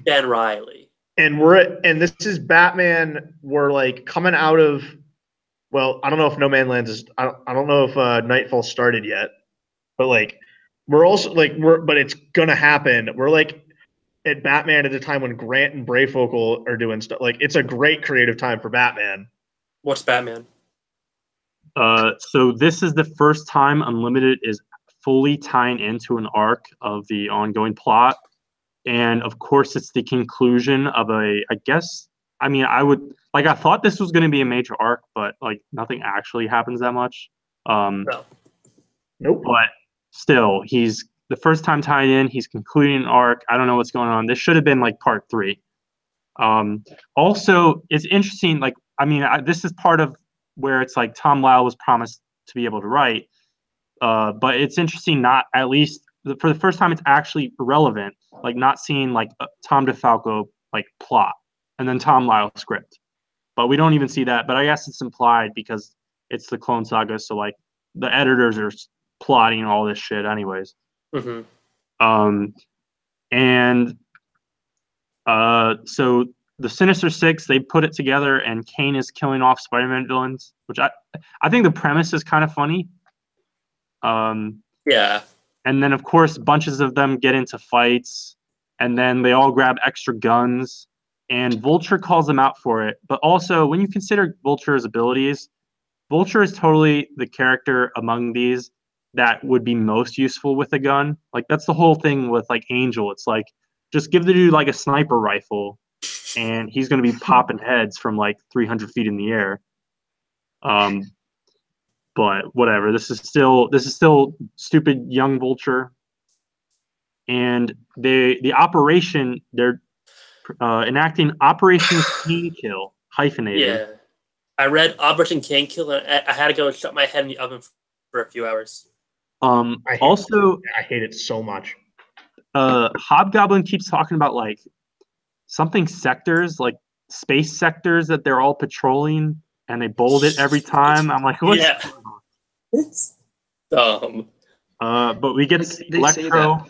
Ben Reilly. And this is Batman. We're like coming out of. Well, I don't know if No Man's Land is. I don't know if Nightfall started yet, but like we're also like but it's gonna happen. We're like at Batman at a time when Grant and Brayfogle are doing stuff. Like it's a great creative time for Batman. What's Batman? So this is the first time Unlimited is fully tying into an arc of the ongoing plot, and of course it's the conclusion of I thought this was going to be a major arc, but like nothing actually happens that much. Nope. But still, he's the first time tied in. He's concluding an arc. I don't know what's going on. This should have been like part 3. Also, it's interesting. Like, I mean, this is part of where it's like Tom Lyle was promised to be able to write. But it's interesting, not at least for the first time, it's actually relevant. Like not seeing like Tom DeFalco like plot and then Tom Lyle script. But we don't even see that. But I guess it's implied because it's the Clone Saga. So like the editors are plotting all this shit anyways. Mm-hmm. So the Sinister Six, they put it together and Kaine is killing off Spider-Man villains, which I think the premise is kind of funny. Yeah. And then of course bunches of them get into fights and then they all grab extra guns. And Vulture calls them out for it. But also, when you consider Vulture's abilities, Vulture is totally the character among these that would be most useful with a gun. Like, that's the whole thing with, like, Angel. It's like, just give the dude, like, a sniper rifle, and he's going to be popping heads from, like, 300 feet in the air. But whatever. This is still stupid young Vulture. And the operation, they're enacting Operation Kaine Kill, hyphenated. Yeah. I read Operation Kaine Kill and I had to go shut my head in the oven for a few hours. I hate it so much. Hobgoblin keeps talking about like something sectors, like space sectors that they're all patrolling and they bold it every time. I'm like, what's going on? It's dumb. But we get Electro.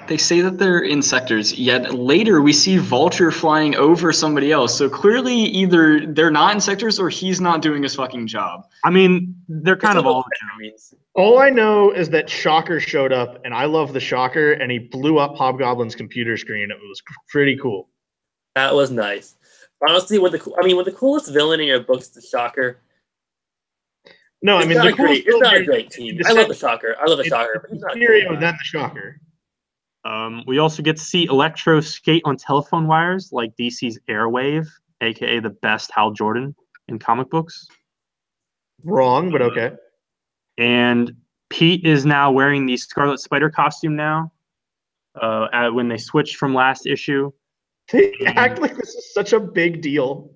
They say that they're in sectors, yet later we see Vulture flying over somebody else. So clearly either they're not in sectors or he's not doing his fucking job. I mean, they're kind of all. All I know is that Shocker showed up, and I love the Shocker, and he blew up Hobgoblin's computer screen. It was pretty cool. That was nice. Honestly, the coolest villain in your books is the Shocker. No, I It's mean not the a great. coolest It's not a villain great team. I love the Shocker. I love the Shocker, but he's not a great Mysterio guy. than the Shocker. We also get to see Electro skate on telephone wires like DC's Airwave, aka the best Hal Jordan in comic books. Wrong, but okay. And Pete is now wearing the Scarlet Spider costume now. When they switched from last issue, They act like this is such a big deal.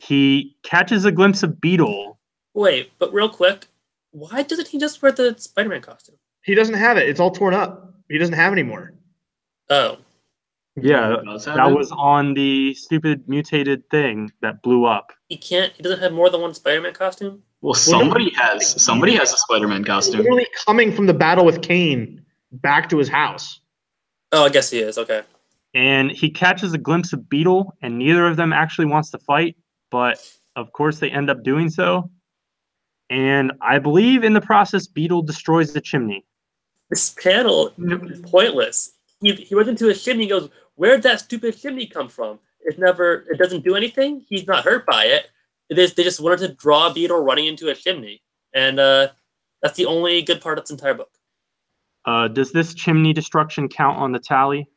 he catches a glimpse of Beetle. Wait, but real quick, why doesn't he just wear the Spider-Man costume? He doesn't have it. It's all torn up. He doesn't have it anymore. Oh, Yeah, He does have that it? was on the stupid mutated thing that blew up. he can't. He doesn't have more than one Spider-Man costume. Well, somebody has a Spider-Man costume. Literally coming from the battle with Kaine back to his house. Oh, I guess he is. Okay. And he catches a glimpse of Beetle, and neither of them actually wants to fight, but of course they end up doing so. And I believe in the process, Beetle destroys the chimney. This panel is pointless. He went into a chimney. He goes, "Where'd that stupid chimney come from? It never. It doesn't do anything. He's not hurt by it. They just wanted to draw a Beetle running into a chimney, and that's the only good part of this entire book. Does this chimney destruction count on the tally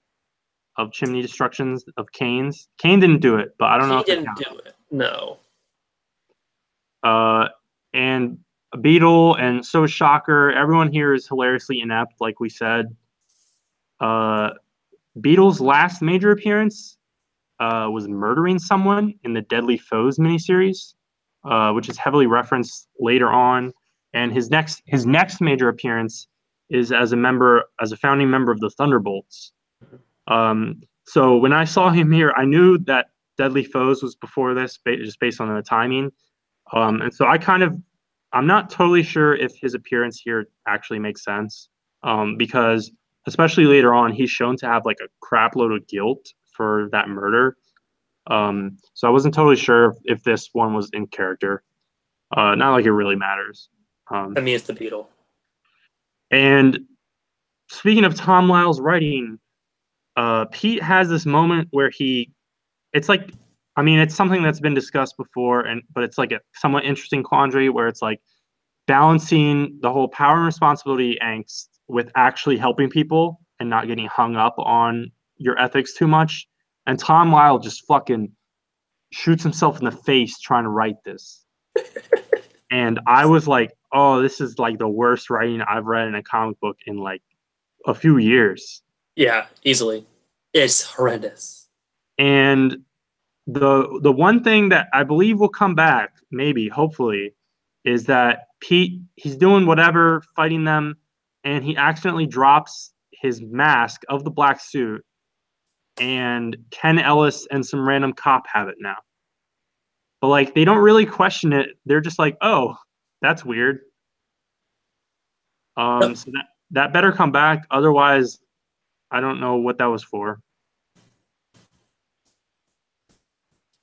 of chimney destructions of Kaine's? Kaine didn't do it, but I don't know He if it didn't counts. do it. No. And Beetle and so Shocker, everyone here is hilariously inept, like we said. Beetle's last major appearance was murdering someone in the Deadly Foes miniseries, which is heavily referenced later on. And his next major appearance is as a founding member of the Thunderbolts. So when I saw him here, I knew that Deadly Foes was before this, just based on the timing. And so I'm not totally sure if his appearance here actually makes sense, because especially later on, he's shown to have like a crap load of guilt for that murder. So I wasn't totally sure if this one was in character. Not like it really matters. I mean, it's the Beetle. And speaking of Tom Lyle's writing, Pete has this moment where it's like, I mean, it's something that's been discussed before, but it's like a somewhat interesting quandary where it's like balancing the whole power and responsibility angst with actually helping people and not getting hung up on your ethics too much. And Tom Lyle just fucking shoots himself in the face trying to write this. And I was like, oh, this is like the worst writing I've read in a comic book in like a few years. Yeah, easily. It's horrendous. And the one thing that I believe will come back, maybe, hopefully, is that Pete, he's doing whatever, fighting them, and he accidentally drops his mask of the black suit, and Ken Ellis and some random cop have it now. But like they don't really question it. They're just like, oh, that's weird. So that better come back. Otherwise, I don't know what that was for.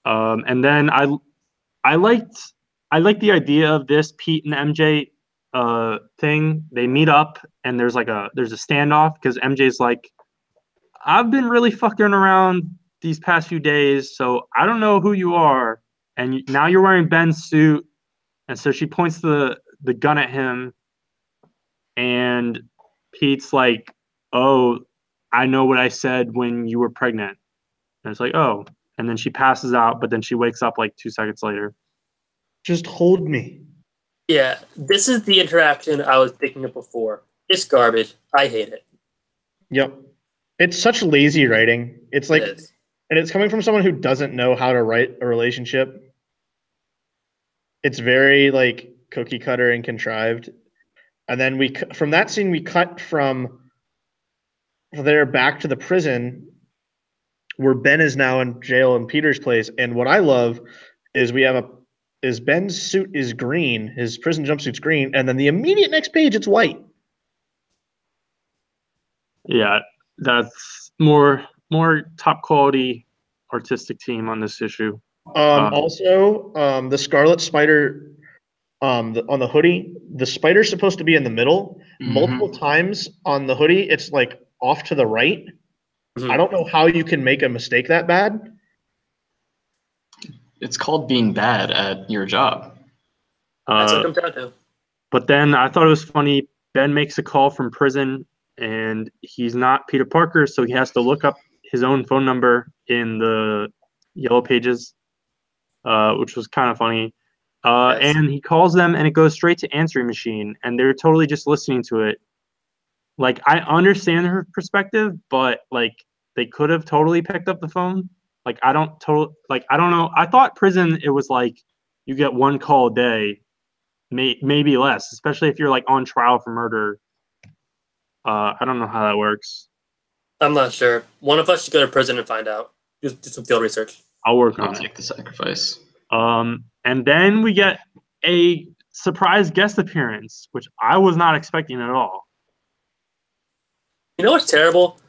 And then I liked the idea of this Pete and MJ thing. They meet up and there's a standoff because MJ's like, I've been really fucking around these past few days, so I don't know who you are, and now you're wearing Ben's suit, and so she points the gun at him, and Pete's like, oh, I know what I said when you were pregnant, and it's like, oh, and then she passes out, but then she wakes up like 2 seconds later. Just hold me. Yeah, this is the interaction I was thinking of before. It's garbage. I hate it. Yep. It's such lazy writing. It's like, It is. and it's coming from someone who doesn't know how to write a relationship. It's very like cookie cutter and contrived. And then from that scene, we cut from there back to the prison where Ben is now in jail in Peter's place. And what I love is is Ben's suit is green, his prison jumpsuit's green, and then the immediate next page it's white. Yeah, that's more top quality artistic team on this issue. Also, the Scarlet Spider on the hoodie, the spider's supposed to be in the middle. Mm-hmm. Multiple times on the hoodie, it's like off to the right. Mhm. I don't know how you can make a mistake that bad. It's called being bad at your job. That's what it comes down to. But then I thought it was funny. Ben makes a call from prison, and he's not Peter Parker, so he has to look up his own phone number in the Yellow Pages, which was kind of funny. Yes. And he calls them, and it goes straight to answering machine, and they're totally just listening to it. Like, I understand her perspective, but like they could have totally picked up the phone. Like, I don't know. I thought prison it was like you get one call a day, maybe less, especially if you're like on trial for murder. I don't know how that works. I'm not sure. One of us should go to prison and find out. Do some field research. I'll work I'll on it. take the sacrifice. And then we get a surprise guest appearance, which I was not expecting at all. You know what's terrible?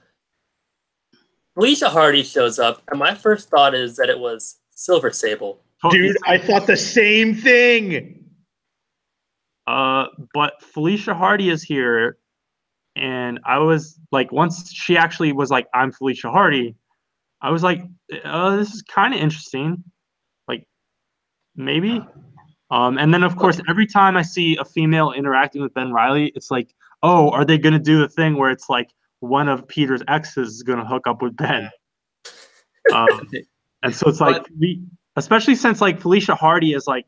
Felicia Hardy shows up, and my first thought is that it was Silver Sable. Dude, I thought the same thing. But Felicia Hardy is here, and I was like, once she actually was like, "I'm Felicia Hardy," I was like, "This is kind of interesting." Like, maybe. And then of course, every time I see a female interacting with Ben Reilly, it's like, oh, are they gonna do the thing where it's like one of Peter's exes is gonna hook up with Ben? And so it's like especially since like Felicia Hardy is like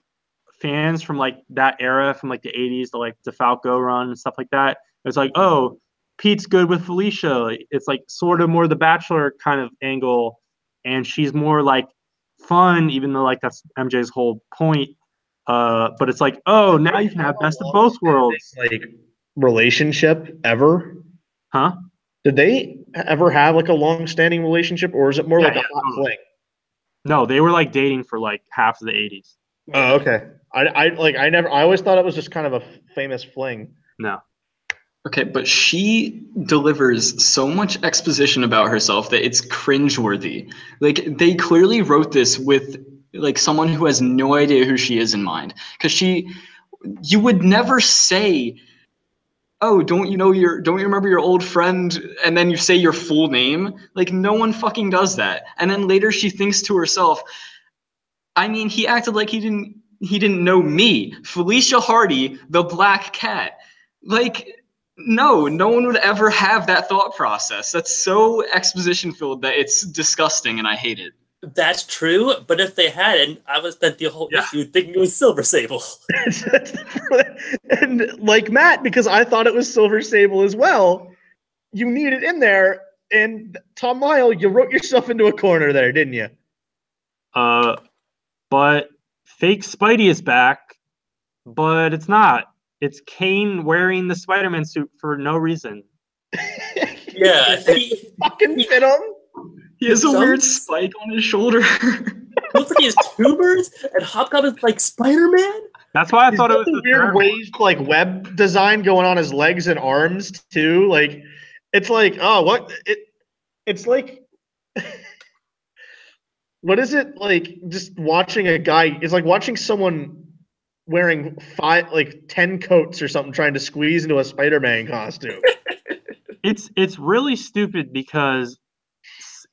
fans from like that era, from like the 80s, the like DeFalco run and stuff like that. It's like, oh, Pete's good with Felicia. It's like sort of more the Bachelor kind of angle, and she's more like fun, even though like that's MJ's whole point. But it's like, oh, now you can have best of both worlds. Like relationship ever? Huh? Did they ever have like a long-standing relationship, or is it more like a hot fling? No, they were like dating for like half of the 80s. Oh, okay. I always thought it was just kind of a famous fling. No. Okay, but she delivers so much exposition about herself that it's cringeworthy. Like, they clearly wrote this with like someone who has no idea who she is in mind. Because you would never say, oh, don't you remember your old friend, and then you say your full name? Like, no one fucking does that. And then later she thinks to herself, I mean, he acted like he didn't know me, Felicia Hardy, the black cat. Like, no one would ever have that thought process. That's so exposition filled that it's disgusting, and I hate it. That's true, but if they hadn't, I would have spent the whole issue thinking it was Silver Sable. And like Matt, because I thought it was Silver Sable as well, you need it in there. And Tom Lyle, you wrote yourself into a corner there, didn't you? But fake Spidey is back, but it's not. It's Kaine wearing the Spider-Man suit for no reason. Yeah, he fucking fit him. He has a weird spike on his shoulder. Looks like he has tubers, and Hobgoblin's like Spider-Man. That's why I thought it was the weird waved like web design going on his legs and arms too. Like, it's like, oh, what it's like. What is it like? Just watching a guy. It's like watching someone wearing 10 coats or something, trying to squeeze into a Spider-Man costume. It's really stupid because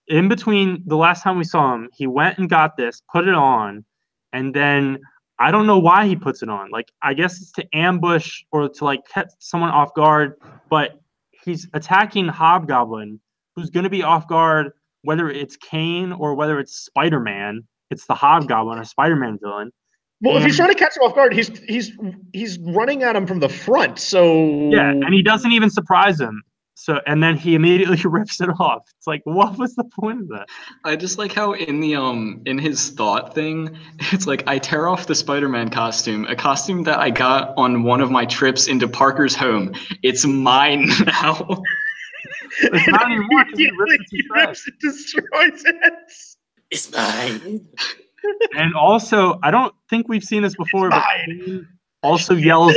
in between the last time we saw him, he went and got this, put it on, and then I don't know why he puts it on. Like, I guess it's to ambush or to like catch someone off guard, but he's attacking Hobgoblin, who's going to be off guard whether it's Kaine or whether it's Spider-Man. It's the Hobgoblin or Spider-Man villain. Well, if he's trying to catch him off guard, he's running at him from the front. So yeah, and he doesn't even surprise him. So, and then he immediately rips it off. It's like, what was the point of that? I just like how in his thought thing, it's like, I tear off the Spider-Man costume, a costume that I got on one of my trips into Parker's home. It's mine now. It's not anymore because he rips it, destroys it. It's mine. And also, I don't think we've seen this before, but Kaine also yells.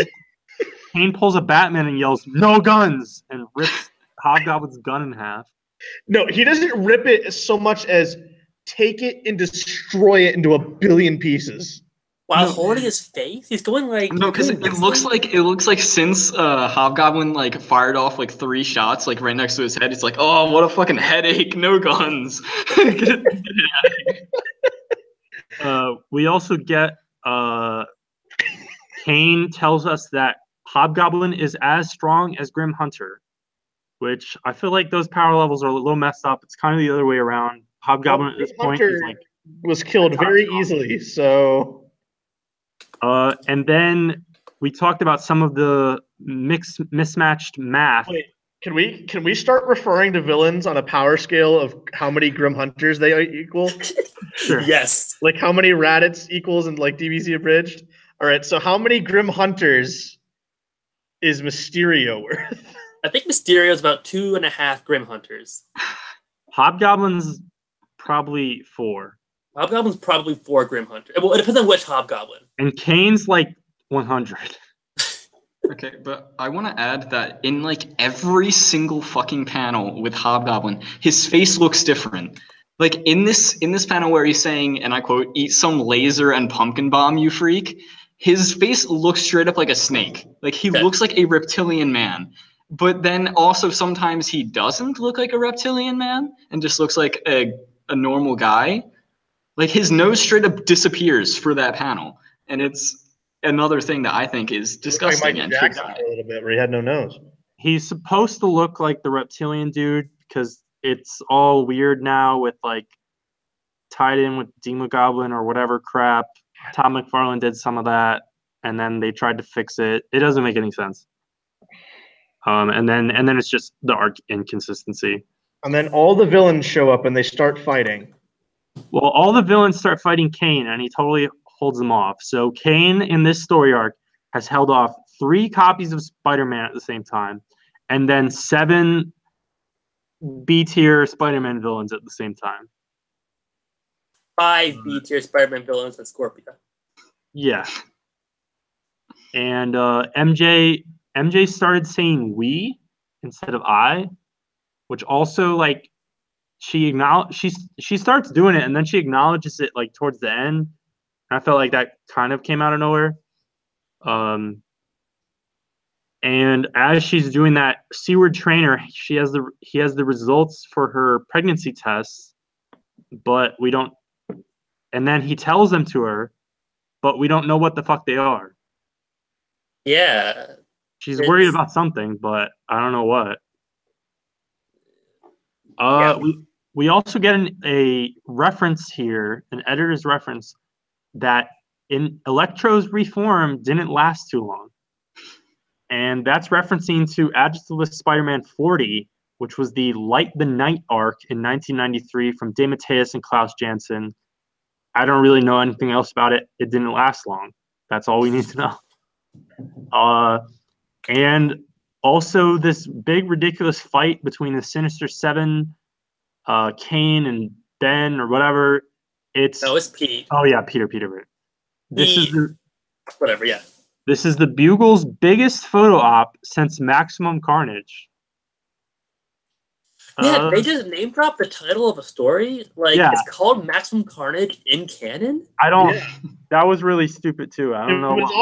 Kaine pulls a Batman and yells, "No guns!" and rips Hobgoblin's gun in half. No, he doesn't rip it so much as take it and destroy it into a billion pieces. While holding his face, he's going like no, because it looks like since Hobgoblin like fired off like 3 shots like right next to his head, it's like, oh, what a fucking headache! No guns. Get it out of here. We also get Kaine tells us that Hobgoblin is as strong as Grim Hunter, which I feel like those power levels are a little messed up. It's kind of the other way around. Hobgoblin at this point is like was killed very easily, so. And then we talked about some of the mismatched math. Wait, can we start referring to villains on a power scale of how many Grim Hunters they equal? Sure. Yes. Like how many Raditz equals in like DBZ abridged? All right, so how many Grim Hunters is Mysterio worth? I think Mysterio's about 2.5 Grim Hunters. Hobgoblin's probably 4. Hobgoblin's probably 4 Grim Hunters. Well, it depends on which Hobgoblin. And Kaine's like 100. Okay, but I want to add that in like every single fucking panel with Hobgoblin, his face looks different. Like in this panel where he's saying, and I quote, "Eat some laser and pumpkin bomb, you freak." His face looks straight up like a snake. Like he looks like a reptilian man. But then also sometimes he doesn't look like a reptilian man and just looks like a normal guy. Like his nose straight up disappears for that panel, and it's another thing that I think is disgusting and should die. A little bit where he had no nose. He's supposed to look like the reptilian dude because it's all weird now with like tied in with Demogoblin or whatever crap. Tom McFarlane did some of that, and then they tried to fix it. It doesn't make any sense. And then it's just the arc inconsistency. And then all the villains show up and they start fighting. Well, all the villains start fighting Kaine, and he totally holds them off. So Kaine in this story arc has held off 3 copies of Spider-Man at the same time, and then 7 B-tier Spider-Man villains at the same time. 5 B-tier Spider-Man villains and Scorpio. Yeah. And MJ started saying "we" instead of "I," which also like she starts doing it and then she acknowledges it like towards the end. I felt like that kind of came out of nowhere. And as she's doing that, Seward Trainer, he has the results for her pregnancy tests, but we don't. And then he tells them to her, but we don't know what the fuck they are. Yeah. She's worried about something, but I don't know what. We also get a reference here, an editor's reference, that in Electro's reform didn't last too long. And that's referencing to Adjectiveless Spider-Man 40, which was the Light the Night arc in 1993 from DeMatteis and Klaus Janson. I don't really know anything else about it. It didn't last long. That's all we need to know. And also this big ridiculous fight between the Sinister Seven, Kaine and Ben or whatever. It's Pete. Oh yeah, Peter. This is the Bugle's biggest photo op since Maximum Carnage. Yeah, they just name dropped the title of a story. Like it's called Maximum Carnage in canon. That was really stupid too. I don't know. It was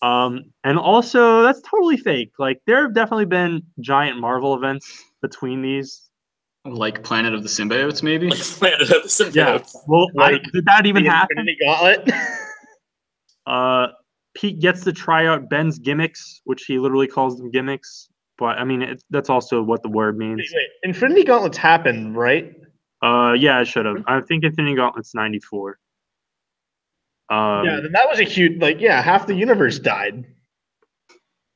awesome. And also that's totally fake. Like there have definitely been giant Marvel events between these. Like Planet of the Symbiotes, maybe? Planet of the Symbiotes. Yeah. Well, did that even happen? Infinity Gauntlet. Pete gets to try out Ben's gimmicks, which he literally calls them gimmicks. But I mean, that's also what the word means. Wait. Infinity Gauntlets happened, right? Yeah, it should have. I think Infinity Gauntlet's 94. Yeah, then that was a huge, half the universe died.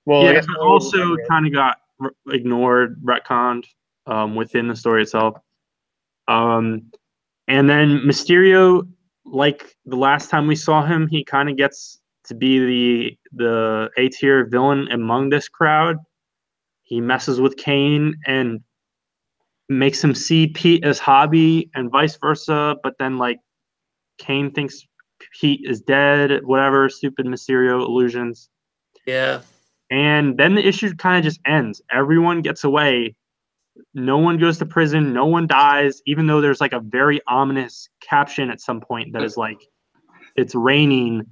Well, yeah, but also kind of got ignored, retconned within the story itself. And then Mysterio, like the last time we saw him, he kind of gets to be the A-tier villain among this crowd. He messes with Kaine and makes him see Pete as Hobby and vice versa, but then like Kaine thinks Pete is dead, whatever, stupid Mysterio illusions. Yeah. And then the issue kind of just ends. Everyone gets away. No one goes to prison. No one dies, even though there's like a very ominous caption at some point that is like, it's raining,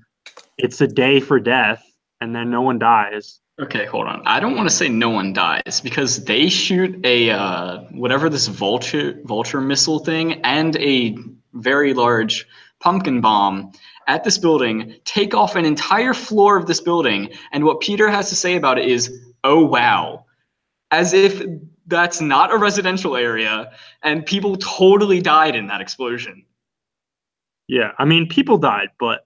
it's a day for death, and then no one dies. Okay, hold on. I don't want to say no one dies because they shoot a whatever this vulture missile thing and a very large pumpkin bomb at this building, take off an entire floor of this building, and what Peter has to say about it is, "Oh wow." As if that's not a residential area, and people totally died in that explosion. Yeah, I mean, people died, but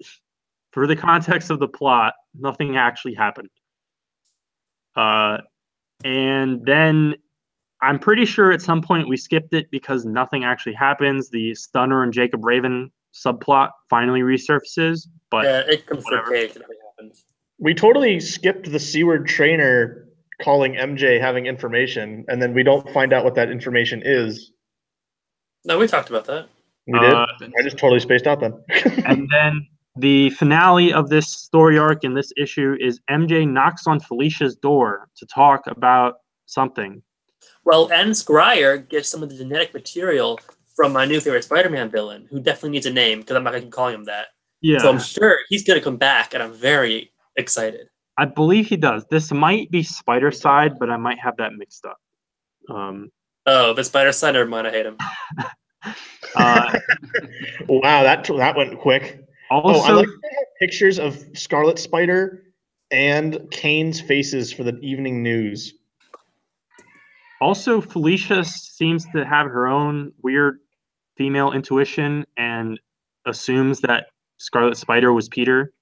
for the context of the plot, nothing actually happened. And then I'm pretty sure at some point we skipped it because nothing actually happens. The Stunner and Jacob Raven subplot finally resurfaces, but Yeah, it comes for whatever. page. Nothing happens. We totally skipped the Seaward trainer calling MJ having information, and then we don't find out what that information is. No, we talked about that. We did? Uh, I just totally spaced out then. And then the finale of this story arc in this issue is MJ knocks on Felicia's door to talk about something. Well, and Scryer gets some of the genetic material from my new favorite Spider-Man villain, who definitely needs a name because I'm not going to keep calling him that. Yeah, So I'm sure he's going to come back, and I'm very excited. I believe he does. This might be Spider Side, but I might have that mixed up. Oh, but Spider Side, never mind. I hate him. Wow, that went quick. Also, I like to have pictures of Scarlet Spider and Kaine's faces for the evening news. Also, Felicia seems to have her own weird female intuition and assumes that Scarlet Spider was Peter,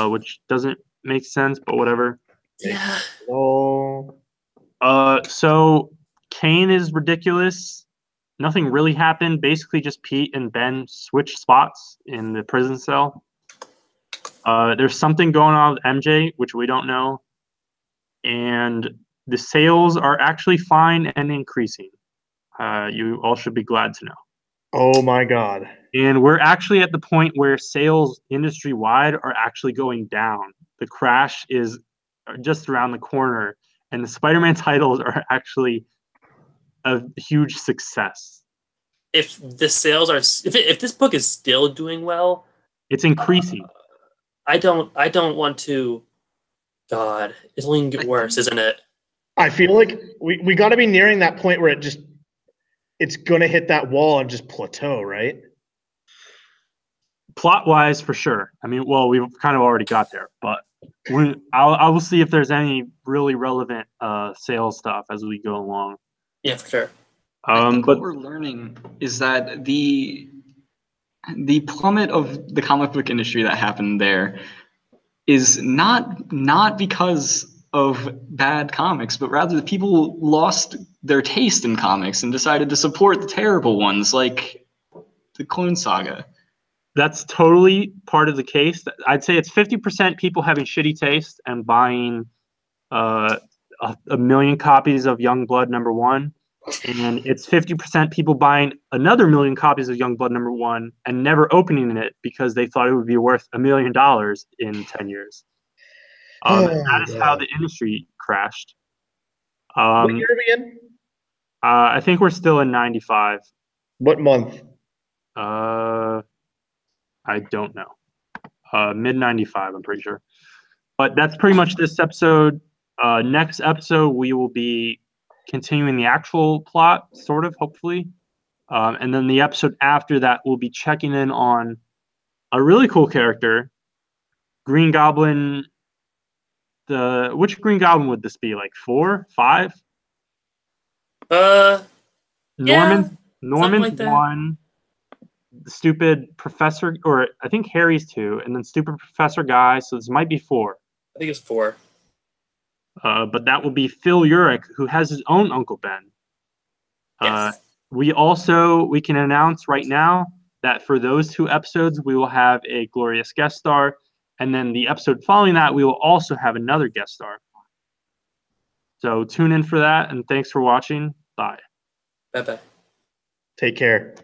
which doesn't make sense, but whatever. Yeah. Oh, So Kaine is ridiculous. Nothing really happened. Basically, just Pete and Ben switched spots in the prison cell. There's something going on with MJ, which we don't know. And the sales are actually fine and increasing. You all should be glad to know. oh my God. And we're actually at the point where sales industry-wide are actually going down. The crash is just around the corner, and the Spider-Man titles are actually a huge success. If the sales are, if this book is still doing well, It's increasing. I don't want to. God, it's only gonna get worse, isn't it? I feel like we got to be nearing that point where it's going to hit that wall and just plateau, right? Plot-wise, for sure. I mean, well, we've kind of already got there, but I will see if there's any really relevant sales stuff as we go along. Yeah, for sure. I think But what we're learning is that the plummet of the comic book industry that happened there is not because of bad comics, but rather the people lost their taste in comics and decided to support the terrible ones like the Clone Saga. that's totally part of the case. I'd say it's 50% people having shitty taste and buying a million copies of Youngblood #1, and it's 50% people buying another million copies of Youngblood #1 and never opening it because they thought it would be worth $1 million in 10 years. That is how the industry crashed. What year are we in? I think we're still in 95. What month? I don't know. Mid 95, I'm pretty sure. But that's pretty much this episode. Next episode, we will be continuing the actual plot, sort of, hopefully. And then the episode after that, we'll be checking in on a really cool character, Green Goblin. Which Green Goblin would this be? Like 4, 5? Norman like that. 1, the stupid professor, or I think Harry's 2, and then stupid professor guy. So this might be 4. I think it's 4. But that will be Phil Urich, who has his own Uncle Ben. Yes. We can announce right now that for those 2 episodes, we will have a glorious guest star. And then the episode following that, we will also have another guest star. So tune in for that, and thanks for watching. Bye. Bye-bye. Take care.